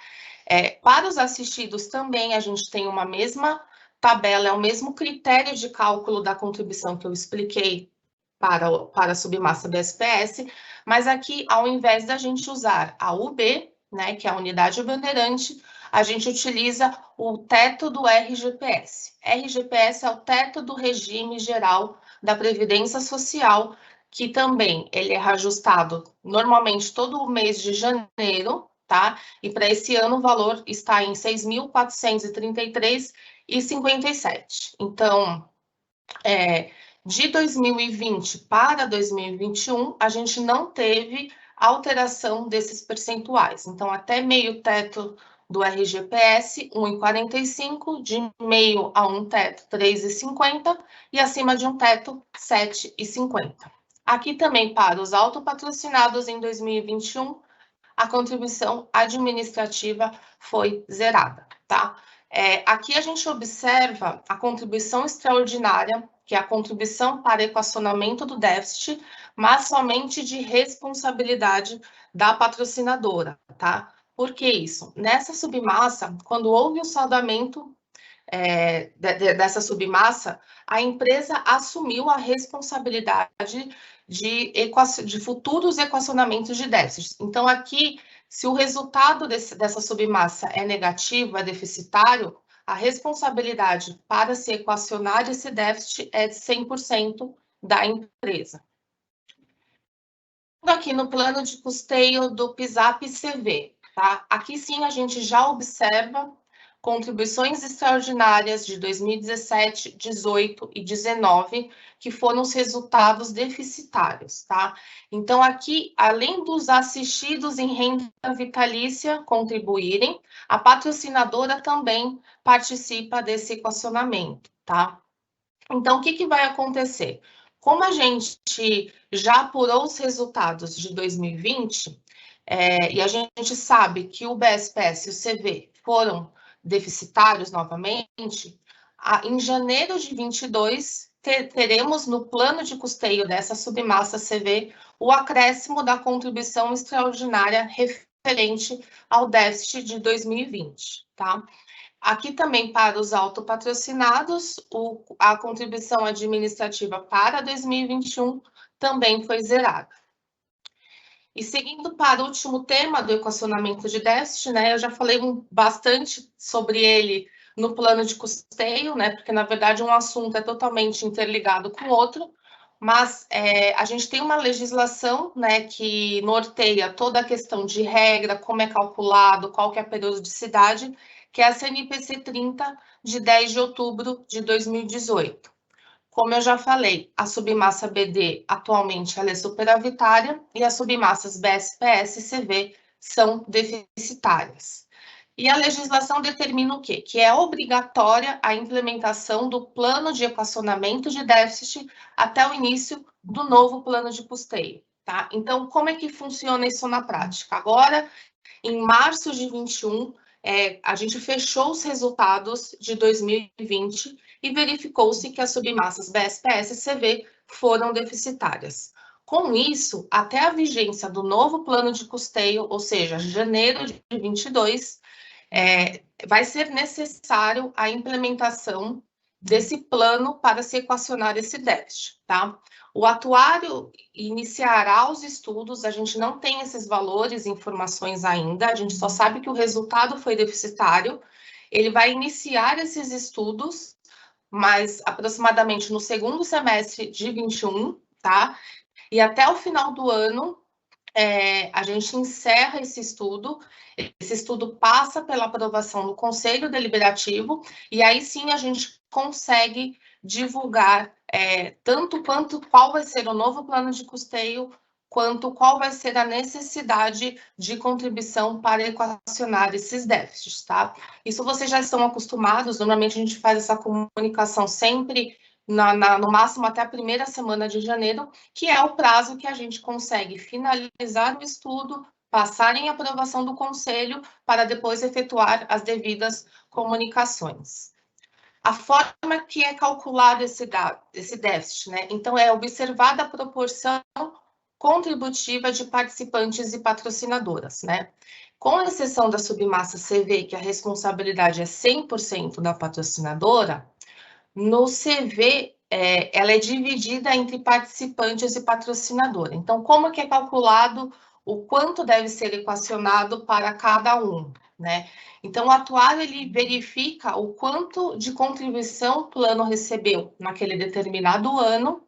Para os assistidos também, a gente tem uma mesma tabela, é o mesmo critério de cálculo da contribuição que eu expliquei para a submassa BSPS, mas aqui, ao invés da gente usar a UB, né, que é a unidade bandeirante, a gente utiliza o teto do RGPS. RGPS é o teto do regime geral da Previdência Social, que também ele é reajustado normalmente todo mês de janeiro, tá? E para esse ano o valor está em R$ 6.433,57. Então, de 2020 para 2021, a gente não teve alteração desses percentuais. Então, até meio teto do RGPS, 1,45, de meio a um teto, 3,50, e acima de um teto, 7,50. Aqui também, para os autopatrocinados em 2021, a contribuição administrativa foi zerada, tá? Aqui a gente observa a contribuição extraordinária, que é a contribuição para equacionamento do déficit, mas somente de responsabilidade da patrocinadora, tá? Por que isso? Nessa submassa, quando houve o saldamento dessa submassa, a empresa assumiu a responsabilidade de futuros equacionamentos de déficit. Então, aqui, se o resultado dessa submassa é negativo, é deficitário, a responsabilidade para se equacionar esse déficit é de 100% da empresa. Aqui no plano de custeio do PISAP-CV, tá? Aqui sim a gente já observa contribuições extraordinárias de 2017, 18 e 19, que foram os resultados deficitários, tá? Então, aqui, além dos assistidos em renda vitalícia contribuírem, a patrocinadora também participa desse equacionamento, tá? Então, o que vai acontecer? Como a gente já apurou os resultados de 2020, e a gente sabe que o BSPS e o CV foram deficitários novamente, em janeiro de 22, teremos no plano de custeio dessa submassa CV o acréscimo da contribuição extraordinária referente ao déficit de 2020, tá? Aqui também para os autopatrocinados, a contribuição administrativa para 2021 também foi zerada. E seguindo para o último tema do equacionamento de déficit, né, eu já falei bastante sobre ele no plano de custeio, né, porque na verdade um assunto é totalmente interligado com o outro, mas a gente tem uma legislação, né, que norteia toda a questão de regra, como é calculado, qual que é a periodicidade, que é a CNPC 30, de 10 de outubro de 2018. Como eu já falei, a submassa BD atualmente ela é superavitária e as submassas BSPS e CV são deficitárias. E a legislação determina o quê? Que é obrigatória a implementação do plano de equacionamento de déficit até o início do novo plano de custeio, tá? Então, como é que funciona isso na prática? Agora, em março de 21, a gente fechou os resultados de 2020 e verificou-se que as submassas BSPS e CV foram deficitárias. Com isso, até a vigência do novo plano de custeio, ou seja, janeiro de 22, vai ser necessário a implementação desse plano para se equacionar esse déficit, tá? O atuário iniciará os estudos, a gente não tem esses valores, informações ainda, a gente só sabe que o resultado foi deficitário, ele vai iniciar esses estudos, mas aproximadamente no segundo semestre de 21, tá? E até o final do ano, a gente encerra esse estudo passa pela aprovação do Conselho Deliberativo, e aí sim a gente consegue divulgar tanto quanto qual vai ser o novo plano de custeio, quanto qual vai ser a necessidade de contribuição para equacionar esses déficits, tá? Isso vocês já estão acostumados, normalmente a gente faz essa comunicação sempre no máximo até a primeira semana de janeiro, que é o prazo que a gente consegue finalizar o estudo, passar em aprovação do Conselho, para depois efetuar as devidas comunicações. A forma que é calculado esse déficit, né? Então, é observada a proporção contributiva de participantes e patrocinadoras, né? Com exceção da submassa CV, que a responsabilidade é 100% da patrocinadora, no CV, ela é dividida entre participantes e patrocinadora. Então, como que é calculado o quanto deve ser equacionado para cada um, né? Então, o atuário, ele verifica o quanto de contribuição o plano recebeu naquele determinado ano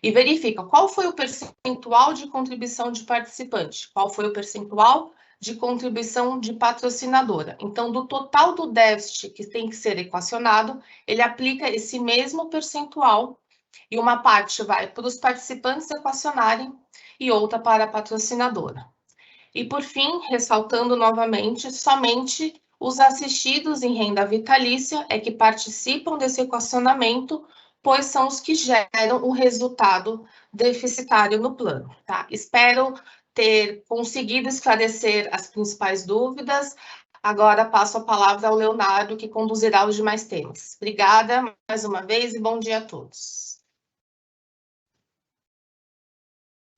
e verifica qual foi o percentual de contribuição de participante, qual foi o percentual de contribuição de patrocinadora. Então, do total do déficit que tem que ser equacionado, ele aplica esse mesmo percentual e uma parte vai para os participantes equacionarem e outra para a patrocinadora. E, por fim, ressaltando novamente, somente os assistidos em renda vitalícia é que participam desse equacionamento, pois são os que geram o resultado deficitário no plano, tá? Espero ter conseguido esclarecer as principais dúvidas. Agora passo a palavra ao Leonardo, que conduzirá os demais temas. Obrigada mais uma vez e bom dia a todos.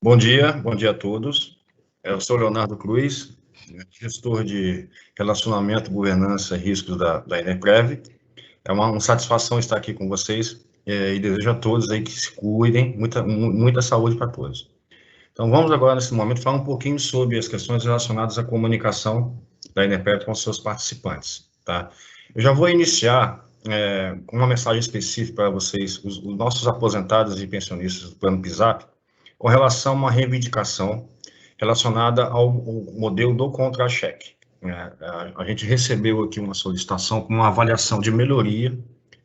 Bom dia a todos. Eu sou Leonardo Cruz, gestor de Relacionamento, Governança e Riscos da Enerprev. É uma satisfação estar aqui com vocês e desejo a todos aí que se cuidem, muita saúde para todos. Então, vamos agora, nesse momento, falar um pouquinho sobre as questões relacionadas à comunicação da Enerprev com seus participantes, tá? Eu já vou iniciar com uma mensagem específica para vocês, os nossos aposentados e pensionistas do Plano PISAP, com relação a uma reivindicação relacionada ao modelo do contra-cheque. A gente recebeu aqui uma solicitação com uma avaliação de melhoria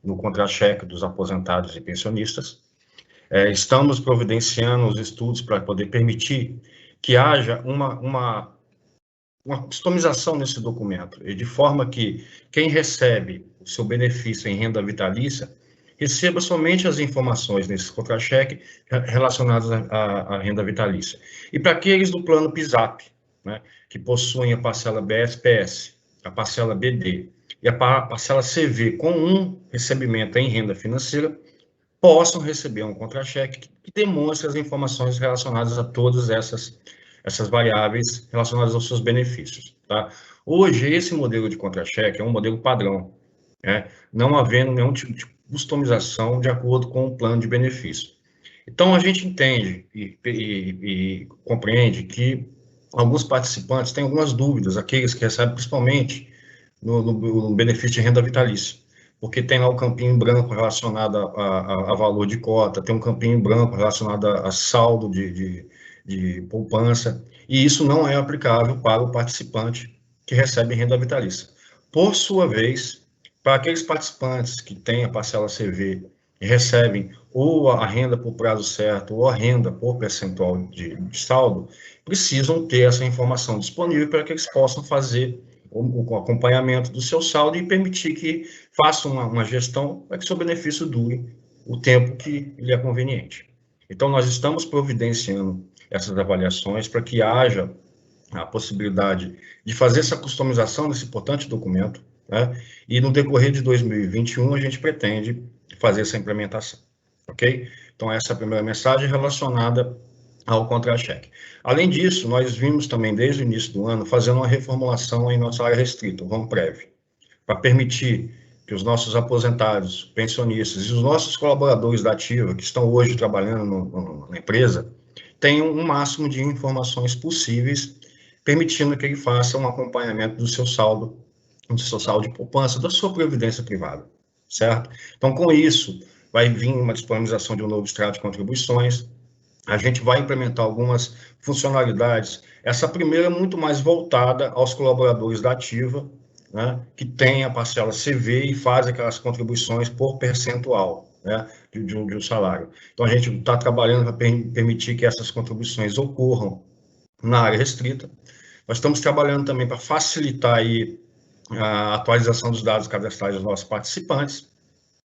no contra-cheque dos aposentados e pensionistas. Estamos providenciando os estudos para poder permitir que haja uma customização nesse documento, de forma que quem recebe o seu benefício em renda vitalícia receba somente as informações nesse contra-cheque relacionadas à renda vitalícia. E para aqueles do plano PISAP, né, que possuem a parcela BSPS, a parcela BD e a parcela CV com um recebimento em renda financeira, possam receber um contra-cheque que demonstre as informações relacionadas a todas essas variáveis relacionadas aos seus benefícios, tá? Hoje, esse modelo de contra-cheque é um modelo padrão, né, não havendo nenhum tipo de customização de acordo com o plano de benefício. Então, a gente entende e compreende que alguns participantes têm algumas dúvidas, aqueles que recebem principalmente no benefício de renda vitalícia, porque tem lá o campinho branco relacionado a valor de cota, tem um campinho branco relacionado a saldo de poupança, e isso não é aplicável para o participante que recebe renda vitalícia. Por sua vez, para aqueles participantes que têm a parcela CV recebem ou a renda por prazo certo ou a renda por percentual de saldo, precisam ter essa informação disponível para que eles possam fazer o acompanhamento do seu saldo e permitir que façam uma gestão para que seu benefício dure o tempo que lhe é conveniente. Então, nós estamos providenciando essas avaliações para que haja a possibilidade de fazer essa customização desse importante documento, né? E no decorrer de 2021 a gente pretende fazer essa implementação, ok? Então, essa é a primeira mensagem relacionada ao contra-cheque. Além disso, nós vimos também, desde o início do ano, fazendo uma reformulação em nossa área restrita, o VAMPREV, para permitir que os nossos aposentados, pensionistas e os nossos colaboradores da ativa, que estão hoje trabalhando na empresa, tenham o máximo de informações possíveis, permitindo que ele faça um acompanhamento do seu saldo de poupança, da sua previdência privada, certo? Então, com isso, vai vir uma disponibilização de um novo extrato de contribuições, a gente vai implementar algumas funcionalidades. Essa primeira é muito mais voltada aos colaboradores da ativa, né, que tem a parcela CV e faz aquelas contribuições por percentual, né, de um salário. Então, a gente está trabalhando para permitir que essas contribuições ocorram na área restrita. Nós estamos trabalhando também para facilitar aí a atualização dos dados cadastrais dos nossos participantes,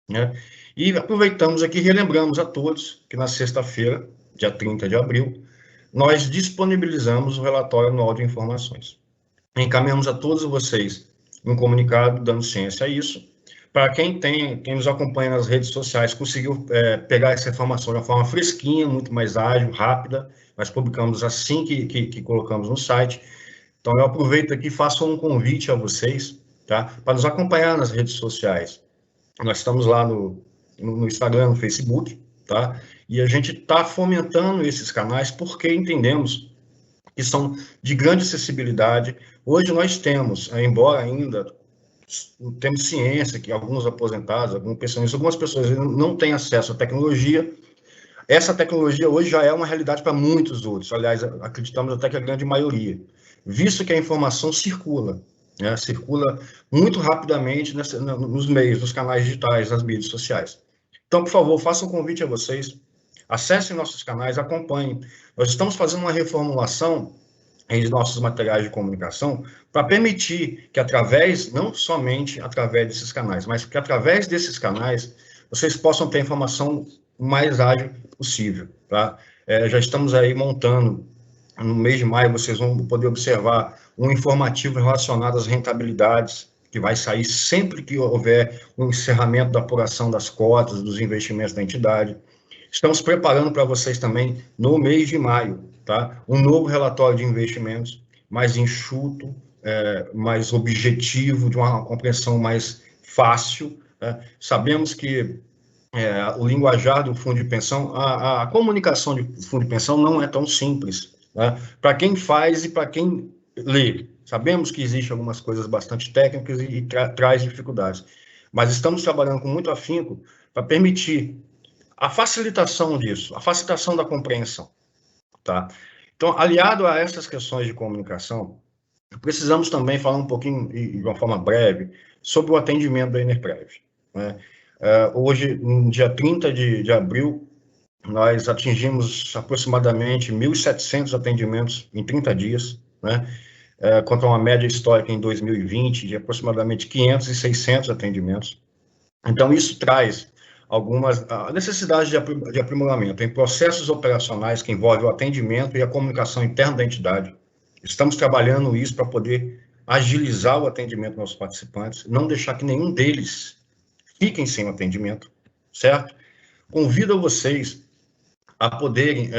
né, e aproveitamos aqui e relembramos a todos que na sexta-feira, dia 30 de abril, nós disponibilizamos o relatório anual de informações. Encaminhamos a todos vocês um comunicado dando ciência a isso. Para quem nos acompanha nas redes sociais, conseguiu pegar essa informação de uma forma fresquinha, muito mais ágil, rápida. Nós publicamos assim que colocamos no site. Então, eu aproveito aqui e faço um convite a vocês, tá, para nos acompanhar nas redes sociais. Nós estamos lá no Instagram, no Facebook, tá? E a gente está fomentando esses canais porque entendemos que são de grande acessibilidade. Hoje nós temos, embora ainda temos ciência que alguns aposentados, alguns pensionistas, algumas pessoas não têm acesso à tecnologia, essa tecnologia hoje já é uma realidade para muitos outros. Aliás, acreditamos até que a grande maioria, visto que a informação circula, né, circula muito rapidamente nos meios, nos canais digitais, nas mídias sociais. Então, por favor, faça um convite a vocês, acessem nossos canais, acompanhem. Nós estamos fazendo uma reformulação em nossos materiais de comunicação para permitir que não somente através desses canais, mas que através desses canais vocês possam ter a informação mais ágil possível, tá? Já estamos aí montando, no mês de maio vocês vão poder observar um informativo relacionado às rentabilidades, que vai sair sempre que houver um encerramento da apuração das cotas, dos investimentos da entidade. Estamos preparando para vocês também, no mês de maio, tá, um novo relatório de investimentos, mais enxuto, mais objetivo, de uma compreensão mais fácil. Né? Sabemos que o linguajar do fundo de pensão, a comunicação do fundo de pensão não é tão simples, né? Para quem faz e para quem lê. Sabemos que existem algumas coisas bastante técnicas e traz dificuldades, mas estamos trabalhando com muito afinco para permitir a facilitação disso, a facilitação da compreensão, tá? Então, aliado a essas questões de comunicação, precisamos também falar um pouquinho, de uma forma breve, sobre o atendimento da Enerprev, né? Hoje, no dia 30 de abril, nós atingimos aproximadamente 1.700 atendimentos em 30 dias, né? Contra uma média histórica em 2020 de aproximadamente 500 e 600 atendimentos. Então, isso traz a necessidade de aprimoramento em processos operacionais que envolvem o atendimento e a comunicação interna da entidade. Estamos trabalhando isso para poder agilizar o atendimento dos nossos participantes, não deixar que nenhum deles fiquem sem o atendimento, certo? Convido vocês a poderem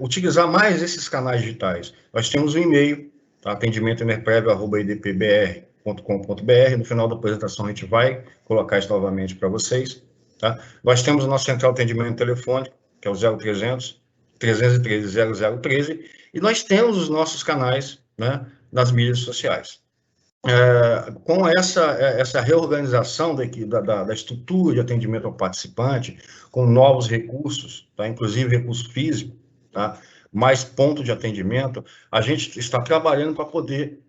utilizar mais esses canais digitais. Nós temos um e-mail, tá? atendimentoenerprev@idpbr.com.br. No final da apresentação, a gente vai colocar isso novamente para vocês. Tá? Nós temos o nosso central de atendimento telefônico, que é o 0300 313 0013, e nós temos os nossos canais, né, nas mídias sociais. Com essa reorganização da estrutura de atendimento ao participante, com novos recursos, tá? Inclusive recurso físico, tá? Mais ponto de atendimento, a gente está trabalhando para poder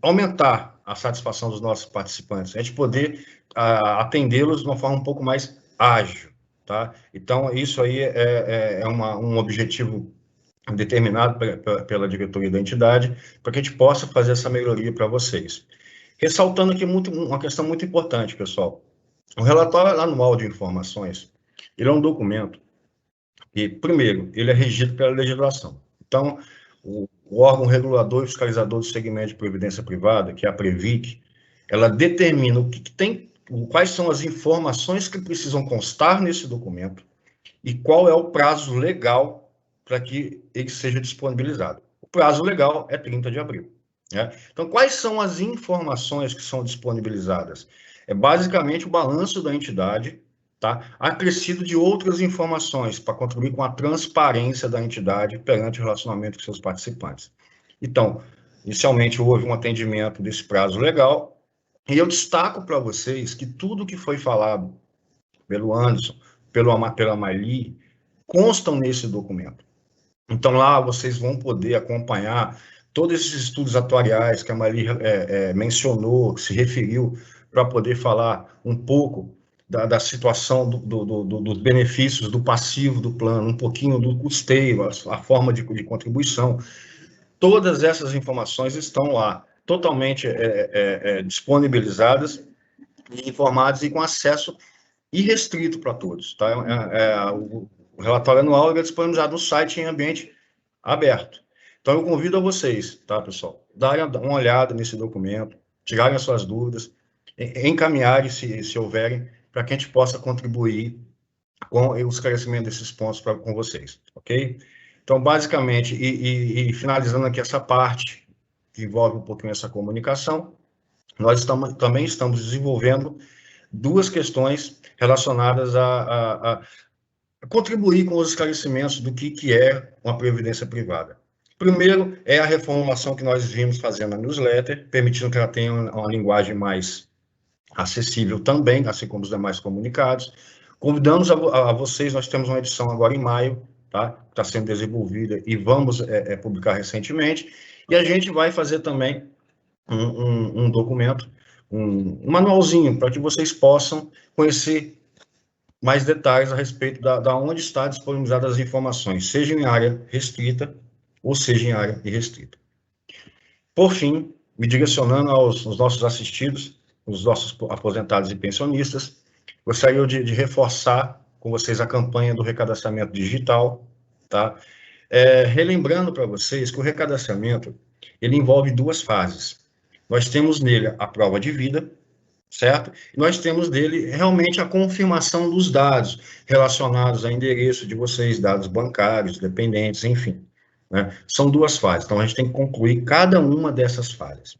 aumentar a satisfação dos nossos participantes, a gente poder atendê-los de uma forma um pouco mais ágil, tá? Então, isso aí é um objetivo determinado pela diretoria da entidade, para que a gente possa fazer essa melhoria para vocês. Ressaltando aqui uma questão muito importante, pessoal. O relatório anual de informações, ele é um documento que, primeiro, ele é regido pela legislação. Então, o órgão regulador e fiscalizador do segmento de previdência privada, que é a Previc, ela determina o que tem, quais são as informações que precisam constar nesse documento e qual é o prazo legal para que ele seja disponibilizado. O prazo legal é 30 de abril. Né? Então, quais são as informações que são disponibilizadas? É basicamente o balanço da entidade, tá? Acrescido de outras informações para contribuir com a transparência da entidade perante o relacionamento com seus participantes. Então, inicialmente houve um atendimento desse prazo legal, e eu destaco para vocês que tudo que foi falado pelo Anderson, pela Maili, constam nesse documento. Então, lá vocês vão poder acompanhar todos esses estudos atuariais que a Maili mencionou, se referiu, para poder falar um pouco da situação dos benefícios, do passivo do plano, um pouquinho do custeio, a forma de contribuição. Todas essas informações estão lá, totalmente disponibilizadas, e informadas e com acesso irrestrito para todos. Tá? O relatório anual é disponibilizado no site em ambiente aberto. Então, eu convido a vocês, tá, pessoal, darem uma olhada nesse documento, tirarem as suas dúvidas, encaminharem, se houverem, para que a gente possa contribuir com o esclarecimento desses pontos com vocês, ok? Então, basicamente, e finalizando aqui essa parte, que envolve um pouquinho essa comunicação, nós também estamos desenvolvendo duas questões relacionadas a contribuir com os esclarecimentos do que é uma previdência privada. Primeiro, é a reformulação que nós vimos fazendo na newsletter, permitindo que ela tenha uma linguagem mais acessível também, assim como os demais comunicados. Convidamos a vocês, nós temos uma edição agora em maio, tá? Está sendo desenvolvida e vamos publicar recentemente, e a gente vai fazer também um documento, um manualzinho, para que vocês possam conhecer mais detalhes a respeito da onde está disponibilizadas as informações, seja em área restrita ou seja em área irrestrita. Por fim, me direcionando aos nossos assistidos, os nossos aposentados e pensionistas, gostaria de reforçar com vocês a campanha do recadastramento digital, tá? Relembrando para vocês que o recadastramento, ele envolve duas fases. Nós temos nele a prova de vida, certo? E nós temos nele realmente a confirmação dos dados relacionados ao endereço de vocês, dados bancários, dependentes, enfim. Né? São duas fases, então a gente tem que concluir cada uma dessas fases.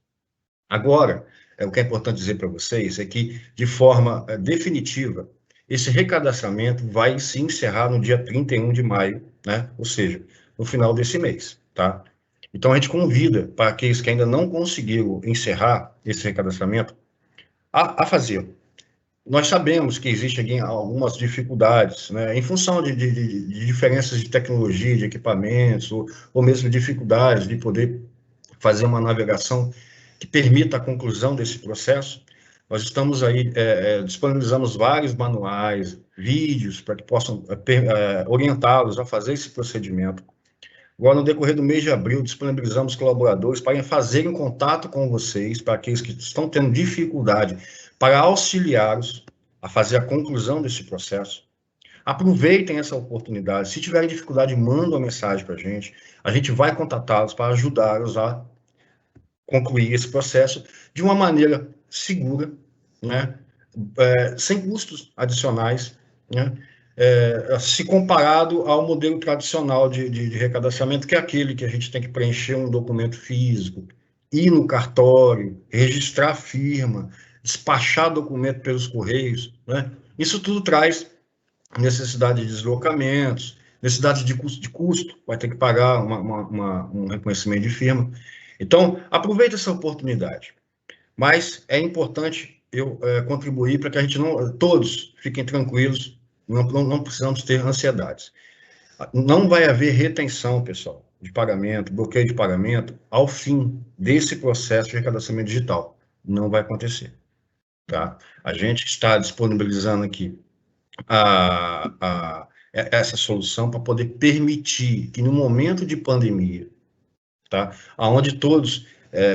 Agora, o que é importante dizer para vocês é que, de forma definitiva, esse recadastramento vai se encerrar no dia 31 de maio, né? Ou seja, no final desse mês, tá? Então, a gente convida para aqueles que ainda não conseguiram encerrar esse recadastramento a fazê-lo. Nós sabemos que existem algumas dificuldades, né, em função de diferenças de tecnologia, de equipamentos, ou mesmo dificuldades de poder fazer uma navegação que permita a conclusão desse processo. Nós estamos aí, disponibilizamos vários manuais, vídeos, para que possam orientá-los a fazer esse procedimento. Agora, no decorrer do mês de abril, disponibilizamos colaboradores para fazerem contato com vocês, para aqueles que estão tendo dificuldade, para auxiliá-los a fazer a conclusão desse processo. Aproveitem essa oportunidade. Se tiverem dificuldade, mandem uma mensagem para a gente vai contatá-los para ajudá-los a concluir esse processo de uma maneira segura, né? Sem custos adicionais, né? Se comparado ao modelo tradicional de recadastramento, que é aquele que a gente tem que preencher um documento físico, ir no cartório, registrar a firma, despachar documento pelos correios, né? Isso tudo traz necessidade de deslocamentos, necessidade de custo, vai ter que pagar um reconhecimento de firma. Então, aproveite essa oportunidade. Mas é importante eu contribuir para que a gente todos fiquem tranquilos, não precisamos ter ansiedades. Não vai haver retenção, pessoal, de pagamento, bloqueio de pagamento, ao fim desse processo de recadastramento digital. não vai acontecer, tá? A gente está disponibilizando aqui essa solução para poder permitir que no momento de pandemia, tá? Onde todos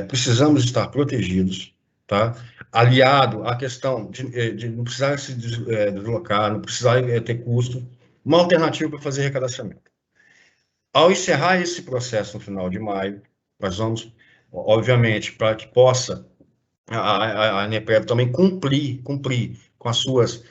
precisamos estar protegidos, tá? Aliado à questão de não precisar se deslocar, não precisar ter custo, uma alternativa para fazer recadastramento. Ao encerrar esse processo no final de maio, nós vamos, obviamente, para que possa a ANEPREV também cumprir com as suas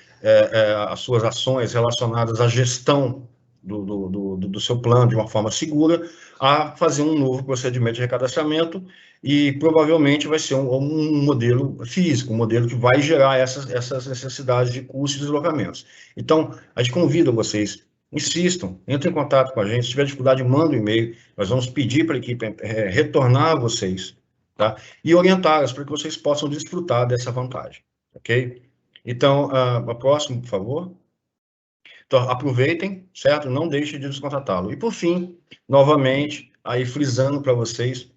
ações relacionadas à gestão do seu plano de uma forma segura, a fazer um novo procedimento de recadastramento e provavelmente vai ser um modelo físico, um modelo que vai gerar essas necessidades de custos e deslocamentos. Então, a gente convida vocês, insistam, entrem em contato com a gente, se tiver dificuldade, manda um e-mail, nós vamos pedir para a equipe retornar a vocês, tá? E orientá-las para que vocês possam desfrutar dessa vantagem, ok? Então, a próxima, por favor. Então, aproveitem, certo? Não deixem de nos contatá-lo. E, por fim, novamente, aí frisando para vocês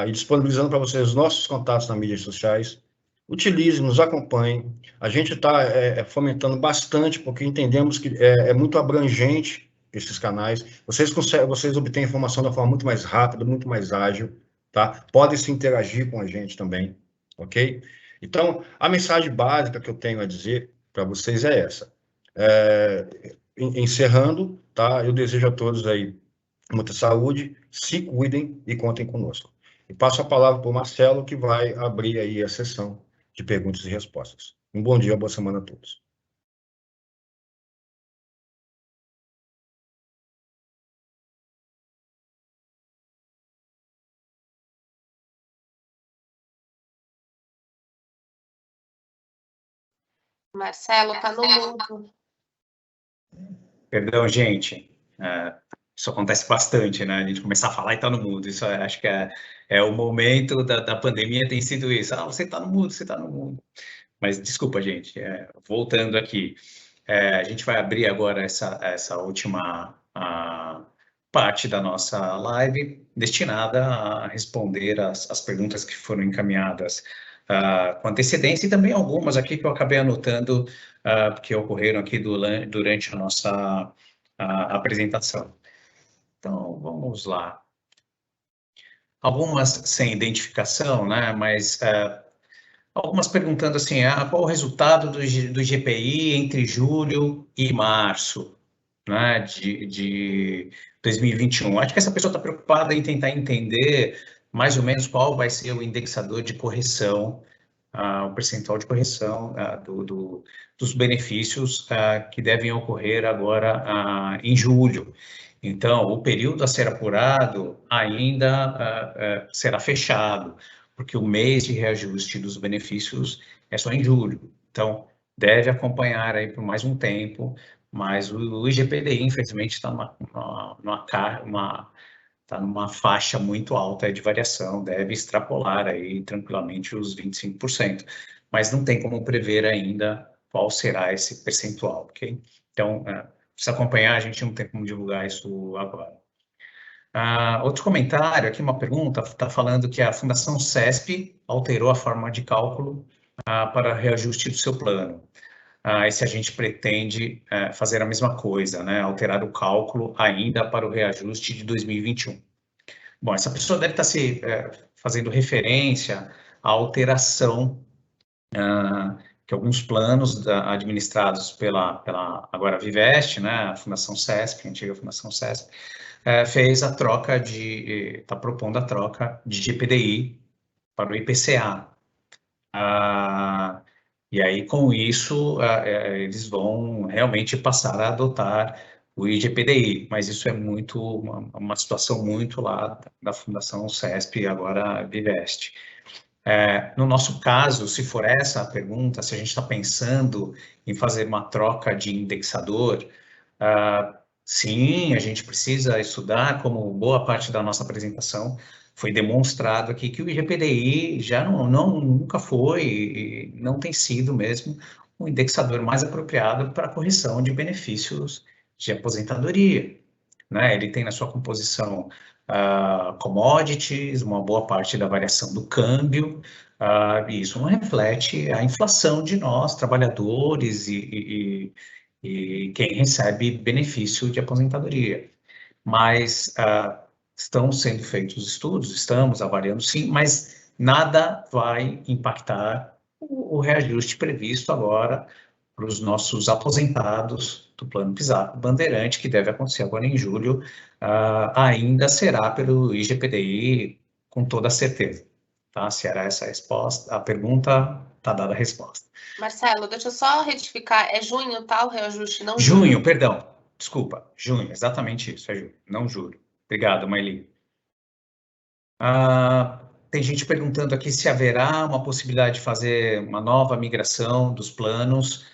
e disponibilizando para vocês os nossos contatos nas mídias sociais. Utilizem, nos acompanhem. A gente está fomentando bastante, porque entendemos que é muito abrangente esses canais. Vocês obtêm informação da forma muito mais rápida, muito mais ágil, tá? Podem se interagir com a gente também, ok? Então, a mensagem básica que eu tenho a dizer para vocês é essa. Encerrando, tá? Eu desejo a todos aí muita saúde, se cuidem e contem conosco. E passo a palavra para o Marcelo, que vai abrir aí a sessão de perguntas e respostas. Um bom dia, boa semana a todos. Marcelo, tá no mudo. Perdão, gente. Isso acontece bastante, né? A gente começar a falar e tá no mudo. Isso acho que é o momento da pandemia, tem sido isso. Você tá no mudo, você tá no mudo. Mas desculpa, gente. Voltando aqui. A gente vai abrir agora essa última parte da nossa live destinada a responder as perguntas que foram encaminhadas com antecedência e também algumas aqui que eu acabei anotando que ocorreram aqui durante a nossa apresentação. Então, vamos lá. Algumas sem identificação, né? Mas algumas perguntando assim, qual o resultado do IGPI entre julho e março, né, de 2021? Acho que essa pessoa está preocupada em tentar entender mais ou menos qual vai ser o indexador de correção, o percentual de correção dos benefícios que devem ocorrer agora em julho. Então, o período a ser apurado ainda será fechado, porque o mês de reajuste dos benefícios é só em julho. Então, deve acompanhar aí por mais um tempo, mas o IGPDI, infelizmente, está numa faixa muito alta de variação, deve extrapolar aí tranquilamente os 25%, mas não tem como prever ainda qual será esse percentual, ok? Então, precisa acompanhar, a gente não tem como divulgar isso agora. Outro comentário aqui, uma pergunta, está falando que a Fundação CESP alterou a forma de cálculo para reajuste do seu plano. E se a gente pretende fazer a mesma coisa, né, alterar o cálculo ainda para o reajuste de 2021. Bom, essa pessoa deve estar se fazendo referência à alteração que alguns planos administrados pela agora Vivest, né, a Fundação CESP, a antiga Fundação CESP, fez a troca está propondo a troca de GPDI para o IPCA. E aí, com isso, eles vão realmente passar a adotar o IGPDI, mas isso é uma situação muito lá da Fundação CESP, agora Vivest. No nosso caso, se for essa a pergunta, se a gente está pensando em fazer uma troca de indexador, sim, a gente precisa estudar, como boa parte da nossa apresentação foi demonstrado aqui, que o IGPDI já nunca foi e não tem sido mesmo o indexador mais apropriado para a correção de benefícios de aposentadoria, né? Ele tem na sua composição commodities, uma boa parte da variação do câmbio, e isso não reflete a inflação de nós, trabalhadores e quem recebe benefício de aposentadoria. Mas estão sendo feitos estudos, estamos avaliando sim, mas nada vai impactar o reajuste previsto agora para os nossos aposentados do Plano PISAP Bandeirante, que deve acontecer agora em julho, ainda será pelo IGPDI, com toda certeza. Tá? Se era essa a resposta, a pergunta, está dada a resposta. Marcelo, deixa eu só retificar, é junho, tá, o reajuste, não Junho, julho? Perdão, desculpa, junho, exatamente isso, é junho, não julho. Obrigado, Maili. Tem gente perguntando aqui se haverá uma possibilidade de fazer uma nova migração dos planos.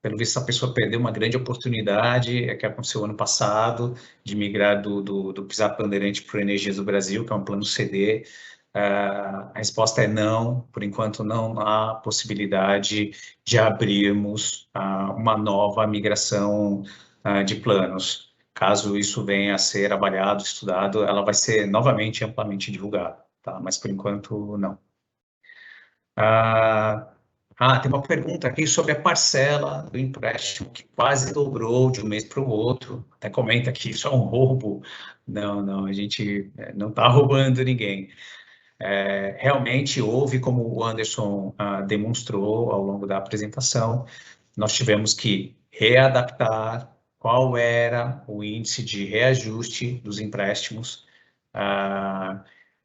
Pelo visto, a pessoa perdeu uma grande oportunidade, que aconteceu ano passado, de migrar do PISAP Bandeirante para o Energias do Brasil, que é um plano CD. A resposta é não, por enquanto não há possibilidade de abrirmos uma nova migração de planos. Caso isso venha a ser avaliado, estudado, ela vai ser novamente amplamente divulgada, tá? Mas por enquanto não. Tem uma pergunta aqui sobre a parcela do empréstimo, que quase dobrou de um mês para o outro. Até comenta que isso é um roubo. Não, a gente não está roubando ninguém. Realmente houve, como o Anderson demonstrou ao longo da apresentação, nós tivemos que readaptar qual era o índice de reajuste dos empréstimos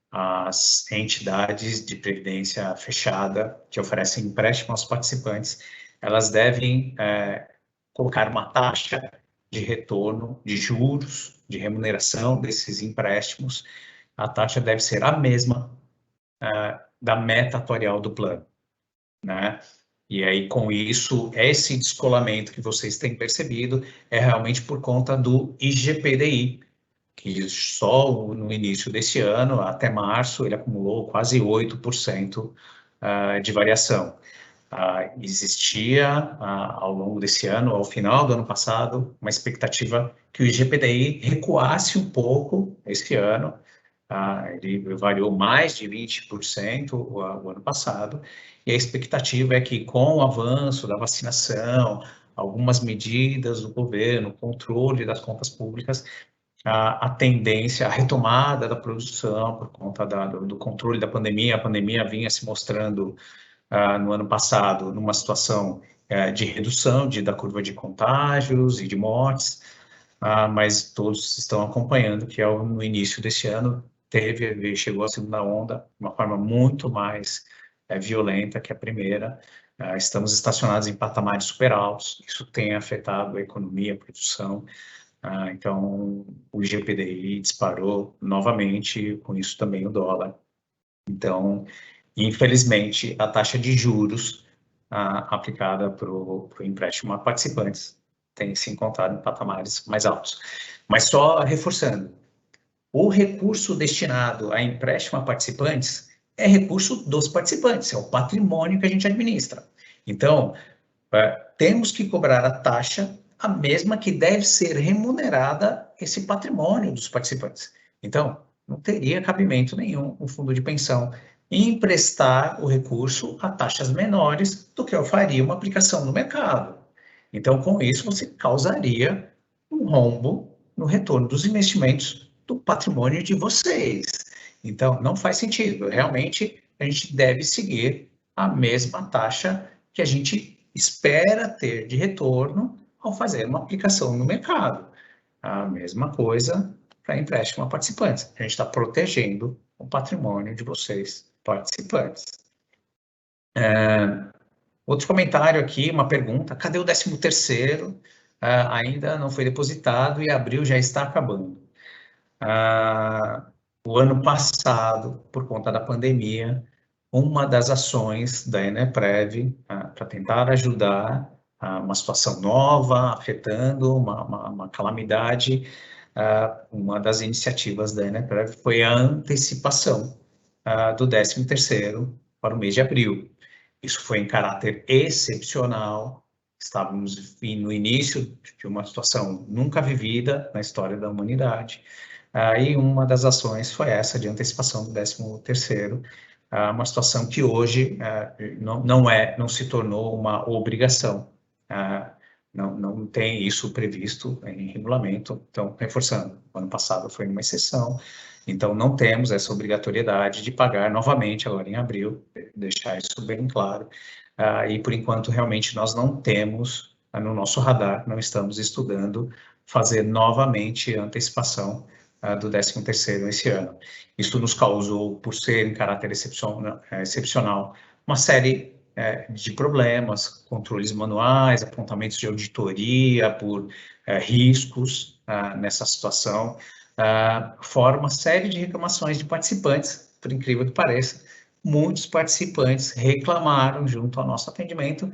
às entidades de previdência fechada que oferecem empréstimo aos participantes. Elas devem colocar uma taxa de retorno, de juros, de remuneração desses empréstimos. A taxa deve ser a mesma da meta atuarial do plano, né? E aí, com isso, esse descolamento que vocês têm percebido é realmente por conta do IGPDI, que só no início desse ano, até março, ele acumulou quase 8% de variação. Existia, ao longo desse ano, ao final do ano passado, uma expectativa que o IGPDI recuasse um pouco esse ano. Ele variou mais de 20% o ano passado, e a expectativa é que, com o avanço da vacinação, algumas medidas do governo, controle das contas públicas, a tendência, a retomada da produção por conta do controle da pandemia. A pandemia vinha se mostrando no ano passado numa situação de redução da curva de contágios e de mortes, mas todos estão acompanhando que no início desse ano chegou a segunda onda de uma forma muito mais violenta que a primeira. Estamos estacionados em patamares super altos, isso tem afetado a economia, a produção. Então, o IGPDI disparou novamente, com isso também o dólar. Então, infelizmente, a taxa de juros aplicada para o empréstimo a participantes tem se encontrado em patamares mais altos. Mas só reforçando, o recurso destinado a empréstimo a participantes é recurso dos participantes, é o patrimônio que a gente administra. Então, temos que cobrar a taxa, a mesma que deve ser remunerada esse patrimônio dos participantes. Então, não teria cabimento nenhum o fundo de pensão emprestar o recurso a taxas menores do que eu faria uma aplicação no mercado. Então, com isso, você causaria um rombo no retorno dos investimentos do patrimônio de vocês. Então, não faz sentido. Realmente, a gente deve seguir a mesma taxa que a gente espera ter de retorno ao fazer uma aplicação no mercado. A mesma coisa para empréstimo a participantes. A gente está protegendo o patrimônio de vocês, participantes. Outro comentário aqui, uma pergunta: cadê o 13º? Ainda não foi depositado e abril já está acabando. O ano passado, por conta da pandemia, uma das ações da Enerprev para tentar ajudar uma situação nova, afetando uma calamidade, uma das iniciativas da Enerprev foi a antecipação do 13º para o mês de abril. Isso foi em caráter excepcional, estávamos no início de uma situação nunca vivida na história da humanidade, e uma das ações foi essa de antecipação do 13º, uma situação que hoje não se tornou uma obrigação. Não tem isso previsto em regulamento. Então, reforçando, o ano passado foi uma exceção, então não temos essa obrigatoriedade de pagar novamente agora em abril, deixar isso bem claro. E, por enquanto, realmente nós não temos no nosso radar, não estamos estudando fazer novamente a antecipação do 13º esse ano. Isso nos causou, por ser em caráter excepcional, uma série de problemas, controles manuais, apontamentos de auditoria por riscos nessa situação, fora uma série de reclamações de participantes, por incrível que pareça. Muitos participantes reclamaram junto ao nosso atendimento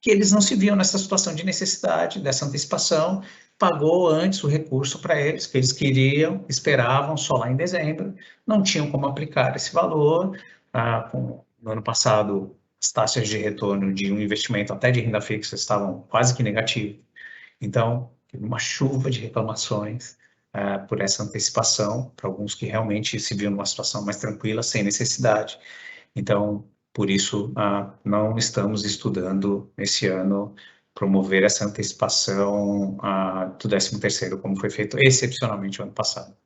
que eles não se viam nessa situação de necessidade dessa antecipação, pagou antes o recurso para eles, que eles queriam, esperavam só lá em dezembro, não tinham como aplicar esse valor. No ano passado, as taxas de retorno de um investimento até de renda fixa estavam quase que negativas. Então, teve uma chuva de reclamações por essa antecipação, para alguns que realmente se viam numa situação mais tranquila, sem necessidade. Então, por isso, não estamos estudando esse ano promover essa antecipação do 13º, como foi feito excepcionalmente o ano passado.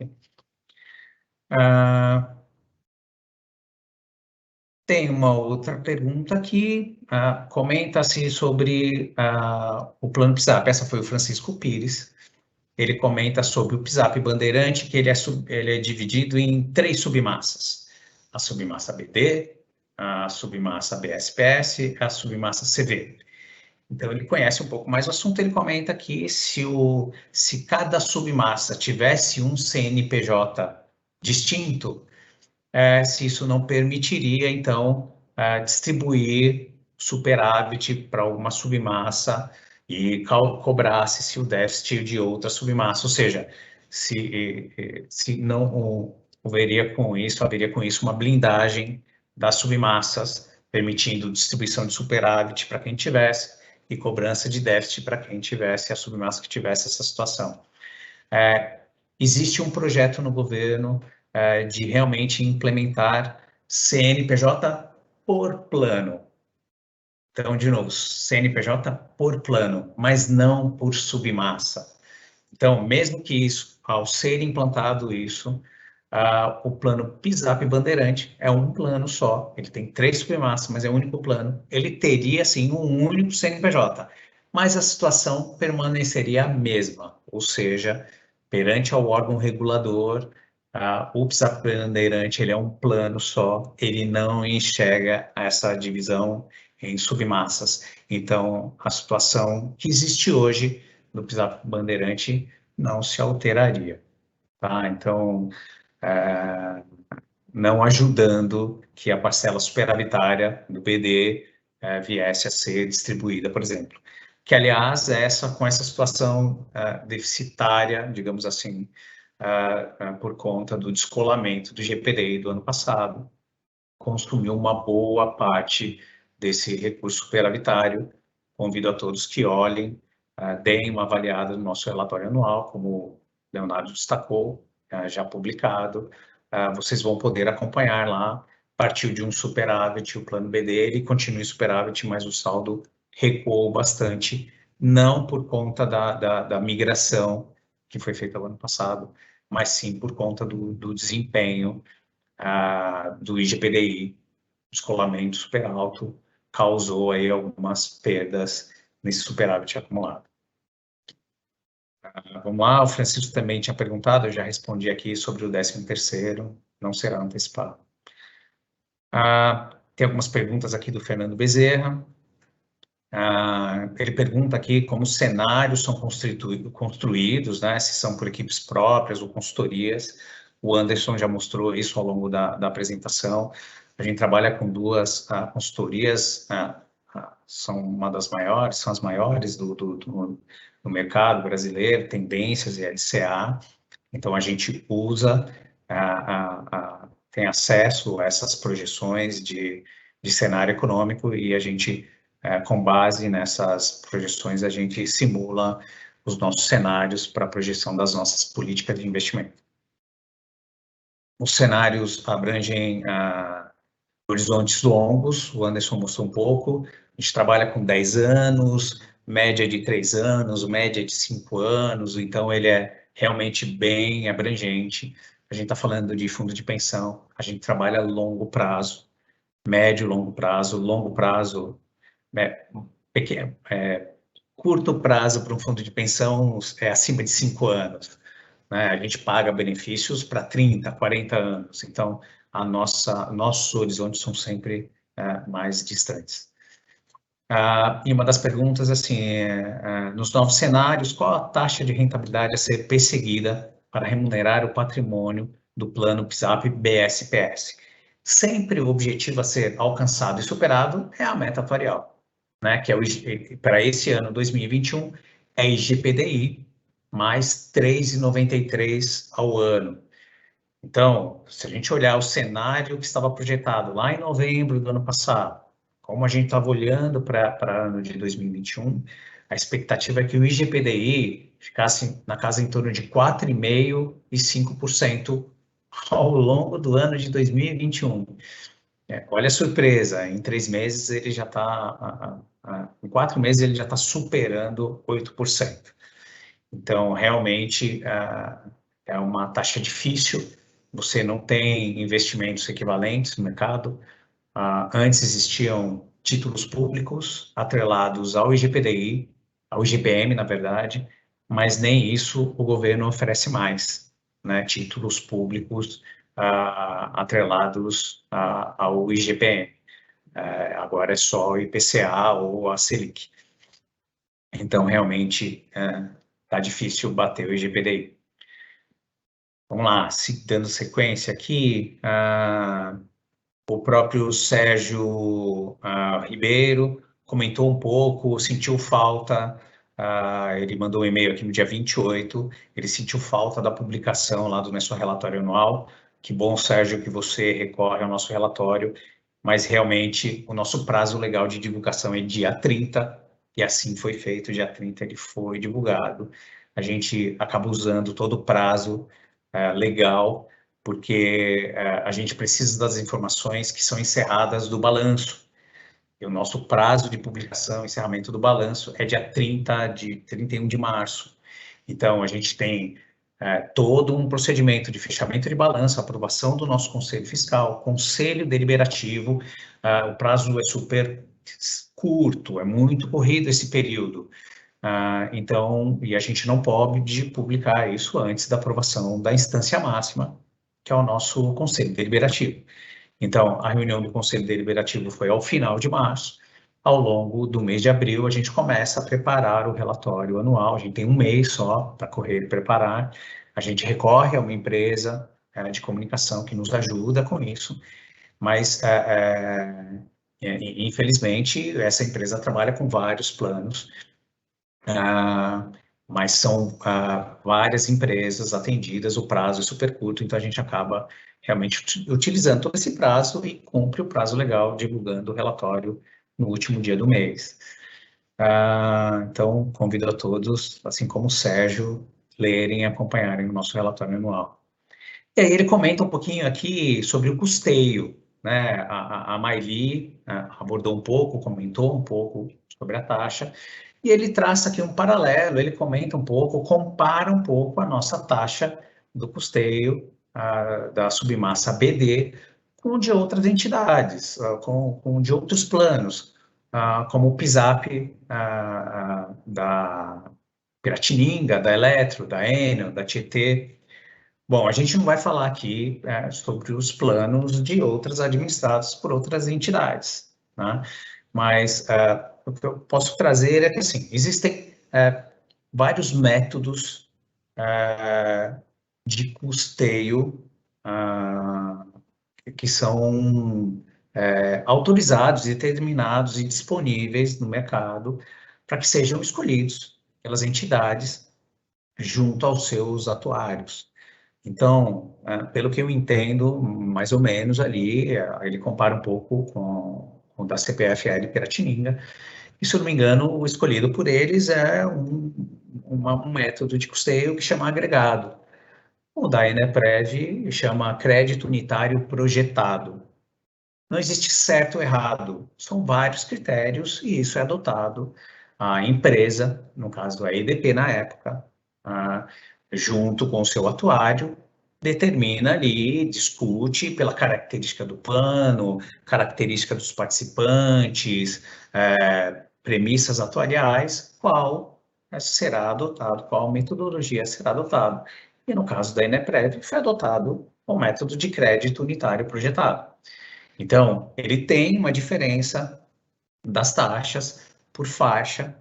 Tem uma outra pergunta aqui, comenta-se sobre o plano PSAP. Essa foi o Francisco Pires. Ele comenta sobre o PSAP Bandeirante, que ele é dividido em 3 submassas. A submassa BD, a submassa BSPS e a submassa CV. Então, ele conhece um pouco mais o assunto, ele comenta que se cada submassa tivesse um CNPJ distinto, se isso não permitiria, então, distribuir superávit para uma submassa e cobrasse-se o déficit de outra submassa, ou seja, se não haveria com isso uma blindagem das submassas, permitindo distribuição de superávit para quem tivesse e cobrança de déficit para quem tivesse a submassa que tivesse essa situação. Existe um projeto no governo de realmente implementar CNPJ por plano. Então, de novo, CNPJ por plano, mas não por submassa. Então, mesmo que isso, ao ser implantado isso, o plano PSAP Bandeirante é um plano só, ele tem 3 submassas, mas é o único plano, ele teria, sim, um único CNPJ, mas a situação permaneceria a mesma, ou seja, perante ao órgão regulador, o PSAP Bandeirante ele é um plano só, ele não enxerga essa divisão em submassas. Então, a situação que existe hoje no PSAP Bandeirante não se alteraria. Tá? Então, não ajudando que a parcela superavitária do BD viesse a ser distribuída, por exemplo. Que, aliás, com essa situação deficitária, digamos assim, por conta do descolamento do GPDI do ano passado, consumiu uma boa parte desse recurso superavitário. Convido a todos que olhem, deem uma avaliada no nosso relatório anual, como o Leonardo destacou, já publicado. Vocês vão poder acompanhar lá, partiu de um superávit, o plano BD, ele continua em superávit, mas o saldo recuou bastante, não por conta da migração que foi feita no ano passado, mas sim por conta do desempenho do IGPDI, descolamento super alto, causou aí algumas perdas nesse superávit acumulado. Vamos lá, o Francisco também tinha perguntado, eu já respondi aqui sobre o 13º, não será antecipado. Tem algumas perguntas aqui do Fernando Bezerra. Ele pergunta aqui como os cenários são construídos, né, se são por equipes próprias ou consultorias. O Anderson já mostrou isso ao longo da apresentação. A gente trabalha com 2 consultorias, são as maiores do mercado brasileiro, Tendências e LCA. Então, a gente usa, tem acesso a essas projeções de cenário econômico e a gente, com base nessas projeções, a gente simula os nossos cenários para a projeção das nossas políticas de investimento. Os cenários abrangem horizontes longos, o Anderson mostrou um pouco, a gente trabalha com 10 anos, média de 3 anos, média de 5 anos, então ele é realmente bem abrangente. A gente está falando de fundo de pensão, a gente trabalha a longo prazo, médio, longo prazo, pequeno, curto prazo para um fundo de pensão é acima de 5 anos. Né? A gente paga benefícios para 30, 40 anos, então nossos horizontes são sempre mais distantes. E uma das perguntas, assim, nos novos cenários, qual a taxa de rentabilidade a ser perseguida para remunerar o patrimônio do plano PSAP BSPS? Sempre o objetivo a ser alcançado e superado é a meta atuarial, né, que é para esse ano 2021, é IGPDI, mais 3,93 ao ano. Então, se a gente olhar o cenário que estava projetado lá em novembro do ano passado, como a gente estava olhando para o ano de 2021, a expectativa é que o IGPDI ficasse na casa em torno de 4,5% e 5% ao longo do ano de 2021. Olha a surpresa, em 3 meses ele já está, em 4 meses ele já está superando 8%. Então, realmente, é uma taxa difícil, você não tem investimentos equivalentes no mercado. Antes existiam títulos públicos atrelados ao IGPDI, ao IGPM, na verdade, mas nem isso o governo oferece mais, né? Títulos públicos atrelados ao IGPM. Agora é só o IPCA ou a Selic. Então, realmente, está difícil bater o IGPDI. Vamos lá, dando sequência aqui, o próprio Sérgio Ribeiro comentou um pouco, sentiu falta, ele mandou um e-mail aqui no dia 28, ele sentiu falta da publicação lá do nosso relatório anual. Que bom, Sérgio, que você recorre ao nosso relatório, mas realmente o nosso prazo legal de divulgação é dia 30, e assim foi feito, dia 30 ele foi divulgado. A gente acaba usando todo o prazo legal, porque a gente precisa das informações que são encerradas do balanço. E o nosso prazo de publicação, encerramento do balanço, é dia 31 de março. Então, a gente tem todo um procedimento de fechamento de balanço, aprovação do nosso Conselho Fiscal, Conselho Deliberativo, o prazo é super curto, é muito corrido esse período. Então, e a gente não pode publicar isso antes da aprovação da instância máxima, que é o nosso Conselho Deliberativo. Então, a reunião do Conselho Deliberativo foi ao final de março. Ao longo do mês de abril, a gente começa a preparar o relatório anual. A gente tem um mês só para correr e preparar. A gente recorre a uma empresa de comunicação que nos ajuda com isso, mas, infelizmente, essa empresa trabalha com vários planos, mas são várias empresas atendidas, o prazo é super curto, então a gente acaba realmente utilizando todo esse prazo e cumpre o prazo legal, divulgando o relatório no último dia do mês. Então, convido a todos, assim como o Sérgio, lerem e acompanharem o nosso relatório anual. E aí ele comenta um pouquinho aqui sobre o custeio, né? A Maili abordou um pouco, comentou um pouco sobre a taxa, e ele traça aqui um paralelo, ele comenta um pouco, compara um pouco a nossa taxa do custeio da submassa BD com de outras entidades, com de outros planos, como o PSAP da Piratininga, da Eletro, da Enel, da Tietê. Bom, a gente não vai falar aqui sobre os planos de outras administrados por outras entidades, né? Mas o que eu posso trazer é que, assim, existem vários métodos de custeio que são autorizados, determinados e disponíveis no mercado para que sejam escolhidos pelas entidades junto aos seus atuários. Então, pelo que eu entendo, mais ou menos ali, ele compara um pouco com o da CPFL Piratininga, e se eu não me engano, o escolhido por eles é um método de custeio que chama agregado. O da Enerprev chama crédito unitário projetado. não existe certo ou errado, são vários critérios e isso é adotado. A empresa, no caso a EDP na época, junto com o seu atuário, determina ali, discute pela característica do plano, característica dos participantes, premissas atuariais, qual será adotado, qual metodologia será adotada. E no caso da Eneprev, foi adotado o método de crédito unitário projetado. Então, ele tem uma diferença das taxas por faixa,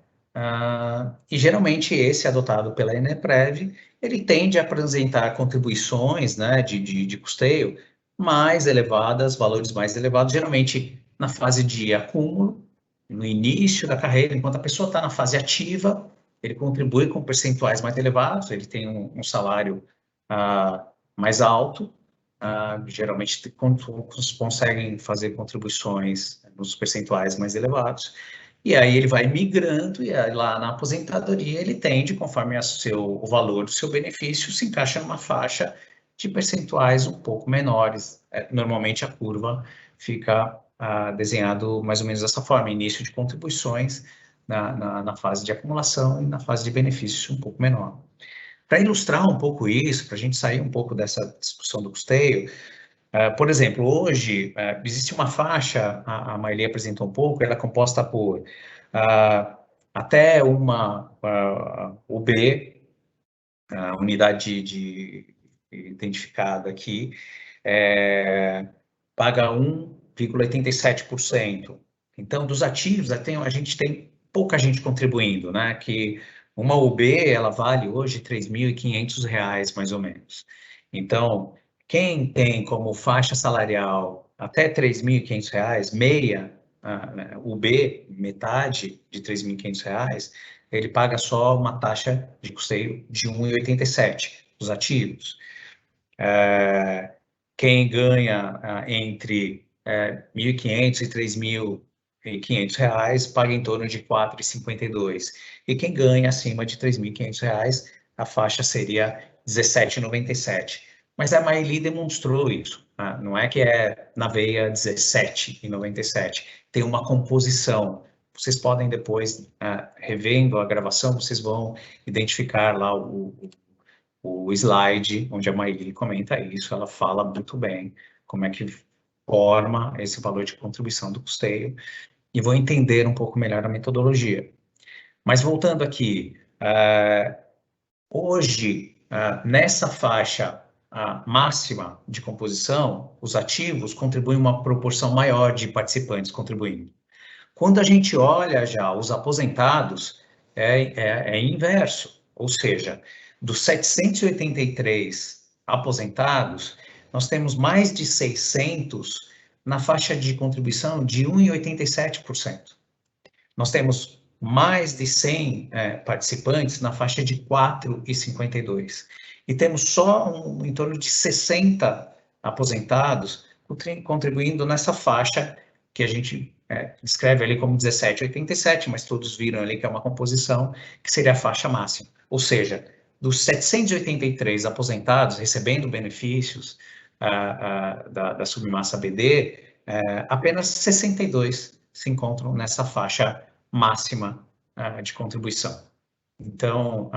e geralmente esse adotado pela Eneprev, ele tende a apresentar contribuições, né, de custeio mais elevadas, valores mais elevados, geralmente na fase de acúmulo, no início da carreira, enquanto a pessoa está na fase ativa, ele contribui com percentuais mais elevados, ele tem um salário mais alto, geralmente conseguem fazer contribuições nos percentuais mais elevados, e aí ele vai migrando, e aí lá na aposentadoria ele tende, conforme o valor do seu benefício, se encaixa numa faixa de percentuais um pouco menores. Normalmente a curva fica desenhado mais ou menos dessa forma, início de contribuições na fase de acumulação e na fase de benefícios um pouco menor. Para ilustrar um pouco isso, para a gente sair um pouco dessa discussão do custeio, por exemplo, hoje existe uma faixa, a Maile apresentou um pouco, ela é composta por até uma UB, unidade identificada aqui, paga 1,87%. Então, dos ativos, a gente tem pouca gente contribuindo, né? Que uma UB, ela vale hoje R$ 3.500, mais ou menos. Então, quem tem como faixa salarial até R$ 3.500, meia UB, metade de R$ 3.500, ele paga só uma taxa de custeio de 1,87 dos ativos. Quem ganha entre R$ 1.500 e R$ 3.500 paga em torno de R$ 4,52. E quem ganha acima de R$ 3.500, a faixa seria R$ 17,97. Mas a Maile demonstrou isso, não é que é na veia R$ 17,97, tem uma composição. Vocês podem depois, revendo a gravação, vocês vão identificar lá o slide onde a Maile comenta isso, ela fala muito bem como é que forma esse valor de contribuição do custeio, e vou entender um pouco melhor a metodologia. Mas voltando aqui, hoje, nessa faixa máxima de composição, os ativos contribuem uma proporção maior de participantes contribuindo. Quando a gente olha já os aposentados, é inverso, ou seja, dos 783 aposentados, nós temos mais de 600 na faixa de contribuição de 1,87%. Nós temos mais de 100 participantes na faixa de 4,52%. E temos só em torno de 60 aposentados contribuindo nessa faixa que a gente descreve ali como 17,87, mas todos viram ali que é uma composição que seria a faixa máxima. Ou seja, dos 783 aposentados recebendo benefícios da submassa BD, apenas 62 se encontram nessa faixa máxima de contribuição. Então,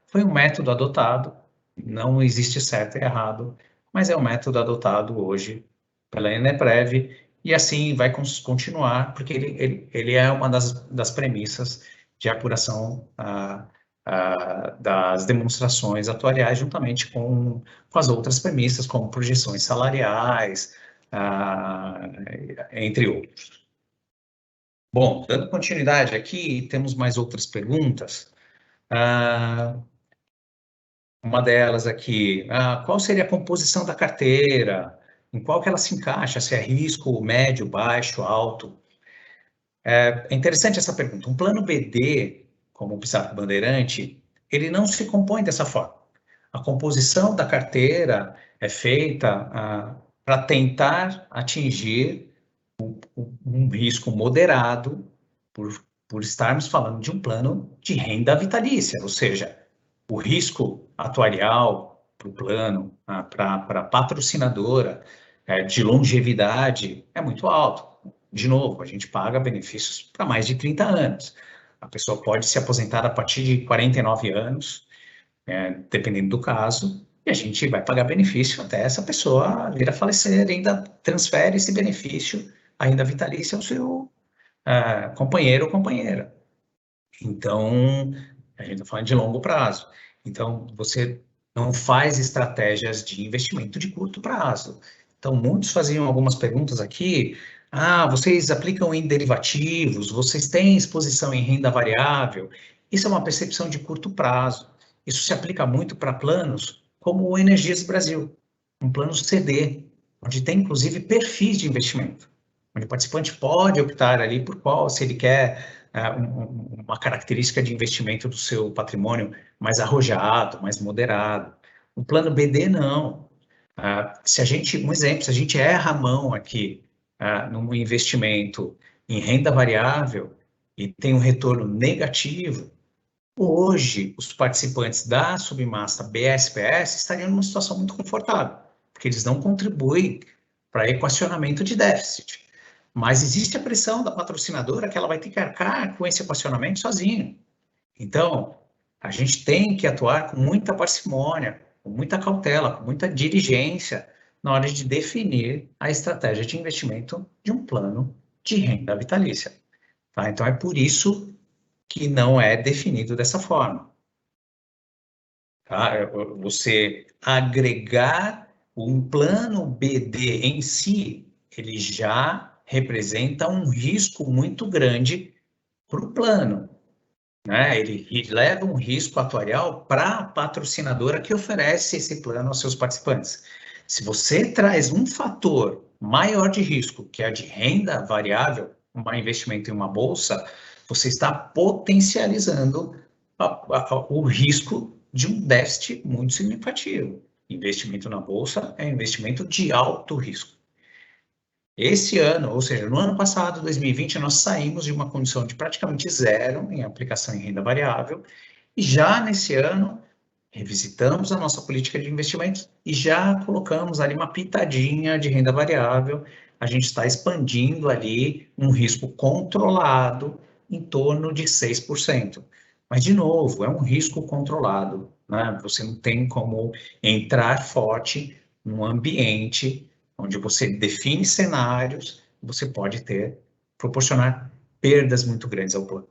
foi um método adotado, não existe certo e errado, mas é um método adotado hoje pela Eneprev, e assim vai continuar, porque ele é uma das premissas de apuração das demonstrações atuariais, juntamente com as outras premissas, como projeções salariais, entre outros. Bom, dando continuidade aqui, temos mais outras perguntas. Uma delas aqui, qual seria a composição da carteira? Em qual que ela se encaixa? Se é risco, médio, baixo, alto? É interessante essa pergunta. Um plano BD, como o PSAP Bandeirante, ele não se compõe dessa forma. A composição da carteira é feita para tentar atingir um risco moderado, por estarmos falando de um plano de renda vitalícia, ou seja, o risco atuarial para o plano, para a patrocinadora, de longevidade é muito alto. De novo, a gente paga benefícios para mais de 30 anos. A pessoa pode se aposentar a partir de 49 anos, dependendo do caso, e a gente vai pagar benefício até essa pessoa vir a falecer, ainda transfere esse benefício, ainda vitalício, ao seu companheiro ou companheira. Então, a gente está falando de longo prazo. Então, você não faz estratégias de investimento de curto prazo. Então, muitos faziam algumas perguntas aqui. Vocês aplicam em derivativos, vocês têm exposição em renda variável. Isso é uma percepção de curto prazo. Isso se aplica muito para planos como o Energias Brasil, um plano CD, onde tem, inclusive, perfis de investimento, onde o participante pode optar ali por qual, se ele quer uma característica de investimento do seu patrimônio mais arrojado, mais moderado. O plano BD, não. Um exemplo, se a gente erra a mão aqui num investimento em renda variável e tem um retorno negativo, hoje os participantes da submasta BSPS estariam numa situação muito confortável, porque eles não contribuem para equacionamento de déficit. Mas existe a pressão da patrocinadora que ela vai ter que arcar com esse equacionamento sozinho. Então, a gente tem que atuar com muita parcimônia, com muita cautela, com muita diligência na hora de definir a estratégia de investimento de um plano de renda vitalícia. Tá? Então, é por isso que não é definido dessa forma. Tá? Você agregar um plano BD em si, ele já representa um risco muito grande para o plano, né? Ele leva um risco atuarial para a patrocinadora que oferece esse plano aos seus participantes. Se você traz um fator maior de risco, que é de renda variável, um investimento em uma bolsa, você está potencializando o risco de um déficit muito significativo. Investimento na bolsa é um investimento de alto risco. Esse ano, ou seja, no ano passado, 2020, nós saímos de uma condição de praticamente zero em aplicação em renda variável, e já nesse ano, revisitamos a nossa política de investimentos e já colocamos ali uma pitadinha de renda variável. A gente está expandindo ali um risco controlado em torno de 6%. Mas, de novo, é um risco controlado, né? Você não tem como entrar forte num ambiente onde você define cenários, você pode proporcionar perdas muito grandes ao plano.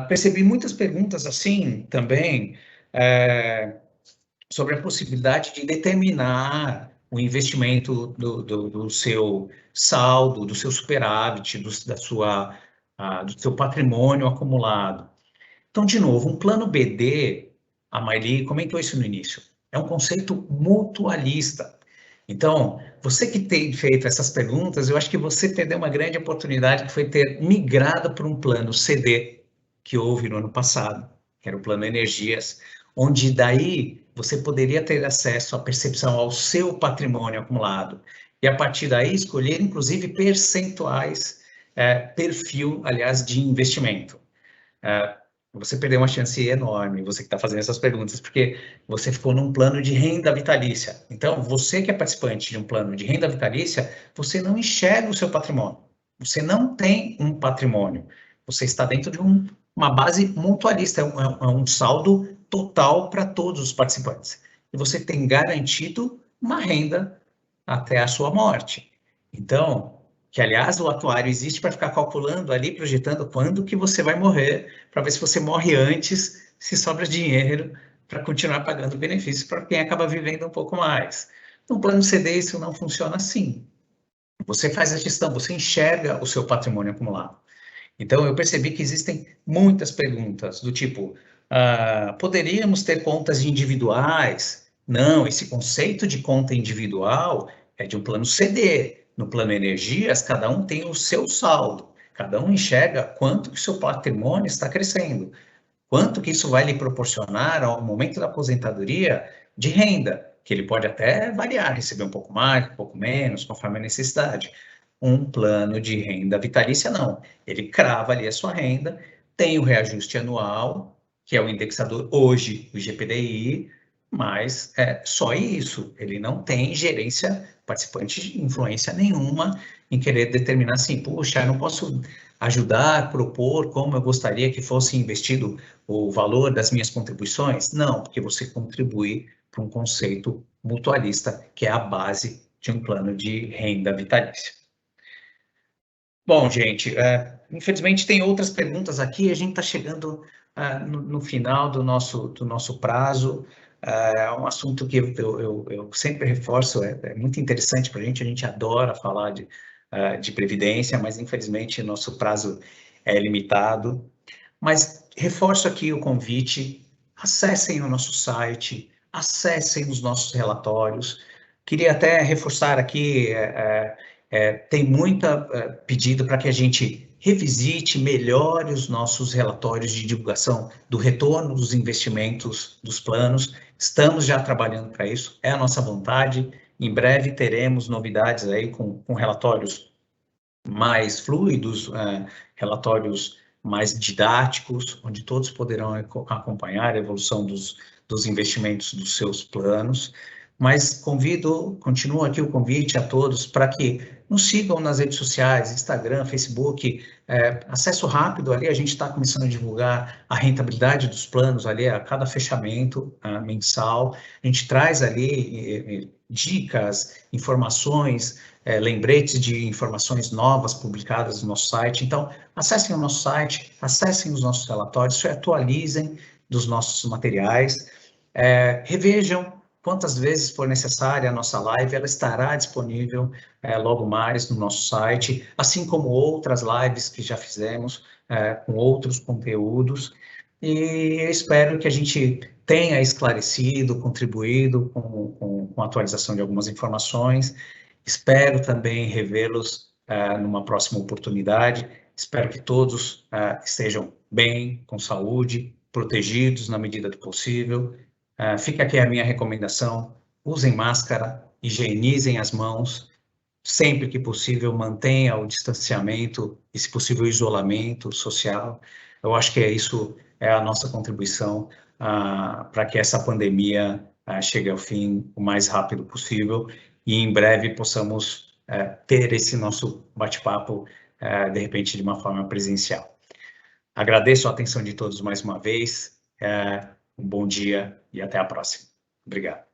Percebi muitas perguntas assim também sobre a possibilidade de determinar o investimento do seu saldo, do seu superávit, do seu patrimônio acumulado. Então, de novo, um plano BD, a Maili comentou isso no início, é um conceito mutualista. Então, você que tem feito essas perguntas, eu acho que você perdeu uma grande oportunidade, que foi ter migrado para um plano CD, que houve no ano passado, que era o plano Energias, onde daí você poderia ter acesso à percepção ao seu patrimônio acumulado, e a partir daí escolher, inclusive, percentuais, perfil, aliás, de investimento. Você perdeu uma chance enorme, você que está fazendo essas perguntas, porque você ficou num plano de renda vitalícia. Então, você que é participante de um plano de renda vitalícia, você não enxerga o seu patrimônio. Você não tem um patrimônio. Você está dentro de uma base mutualista, é um saldo total para todos os participantes. E você tem garantido uma renda até a sua morte. Então, que, aliás, o atuário existe para ficar calculando ali, projetando quando que você vai morrer, para ver se você morre antes, se sobra dinheiro para continuar pagando benefícios para quem acaba vivendo um pouco mais. No plano CD, isso não funciona assim. Você faz a gestão, você enxerga o seu patrimônio acumulado. Então, eu percebi que existem muitas perguntas do tipo, poderíamos ter contas individuais? Não, esse conceito de conta individual é de um plano CD. No plano Energias, cada um tem o seu saldo, cada um enxerga quanto que o seu patrimônio está crescendo, quanto que isso vai lhe proporcionar ao momento da aposentadoria de renda, que ele pode até variar, receber um pouco mais, um pouco menos, conforme a necessidade. Um plano de renda vitalícia, não. Ele crava ali a sua renda, tem o reajuste anual, que é o indexador hoje, o IGPDI, mas só isso, ele não tem ingerência, participante de influência nenhuma em querer determinar assim, puxa, eu não posso ajudar, propor como eu gostaria que fosse investido o valor das minhas contribuições? Não, porque você contribui para um conceito mutualista, que é a base de um plano de renda vitalícia. Bom, gente, infelizmente tem outras perguntas aqui, a gente está chegando no final do nosso prazo. É um assunto que eu sempre reforço, é muito interessante para a gente adora falar de previdência, mas infelizmente nosso prazo é limitado. Mas reforço aqui o convite, acessem o nosso site, acessem os nossos relatórios. Queria até reforçar aqui, tem muita pedido para que a gente revisite, melhore os nossos relatórios de divulgação do retorno dos investimentos dos planos. Estamos já trabalhando para isso, é a nossa vontade. Em breve teremos novidades aí com relatórios mais fluidos, relatórios mais didáticos, onde todos poderão acompanhar a evolução dos investimentos dos seus planos. Mas continuo aqui o convite a todos para que nos sigam nas redes sociais, Instagram, Facebook, acesso rápido ali, a gente está começando a divulgar a rentabilidade dos planos ali a cada fechamento mensal, a gente traz ali dicas, informações, lembretes de informações novas publicadas no nosso site. Então, acessem o nosso site, acessem os nossos relatórios, se atualizem dos nossos materiais, revejam quantas vezes for necessária a nossa live, ela estará disponível logo mais no nosso site, assim como outras lives que já fizemos com outros conteúdos, e eu espero que a gente tenha esclarecido, contribuído com a atualização de algumas informações. Espero também revê-los numa próxima oportunidade. Espero que todos estejam bem, com saúde, protegidos na medida do possível. Fica aqui a minha recomendação: usem máscara, higienizem as mãos, sempre que possível mantenha o distanciamento e, se possível, o isolamento social. Eu acho que isso é a nossa contribuição para que essa pandemia chegue ao fim o mais rápido possível e em breve possamos ter esse nosso bate-papo, de repente, de uma forma presencial. Agradeço a atenção de todos mais uma vez, um bom dia e até a próxima. Obrigado.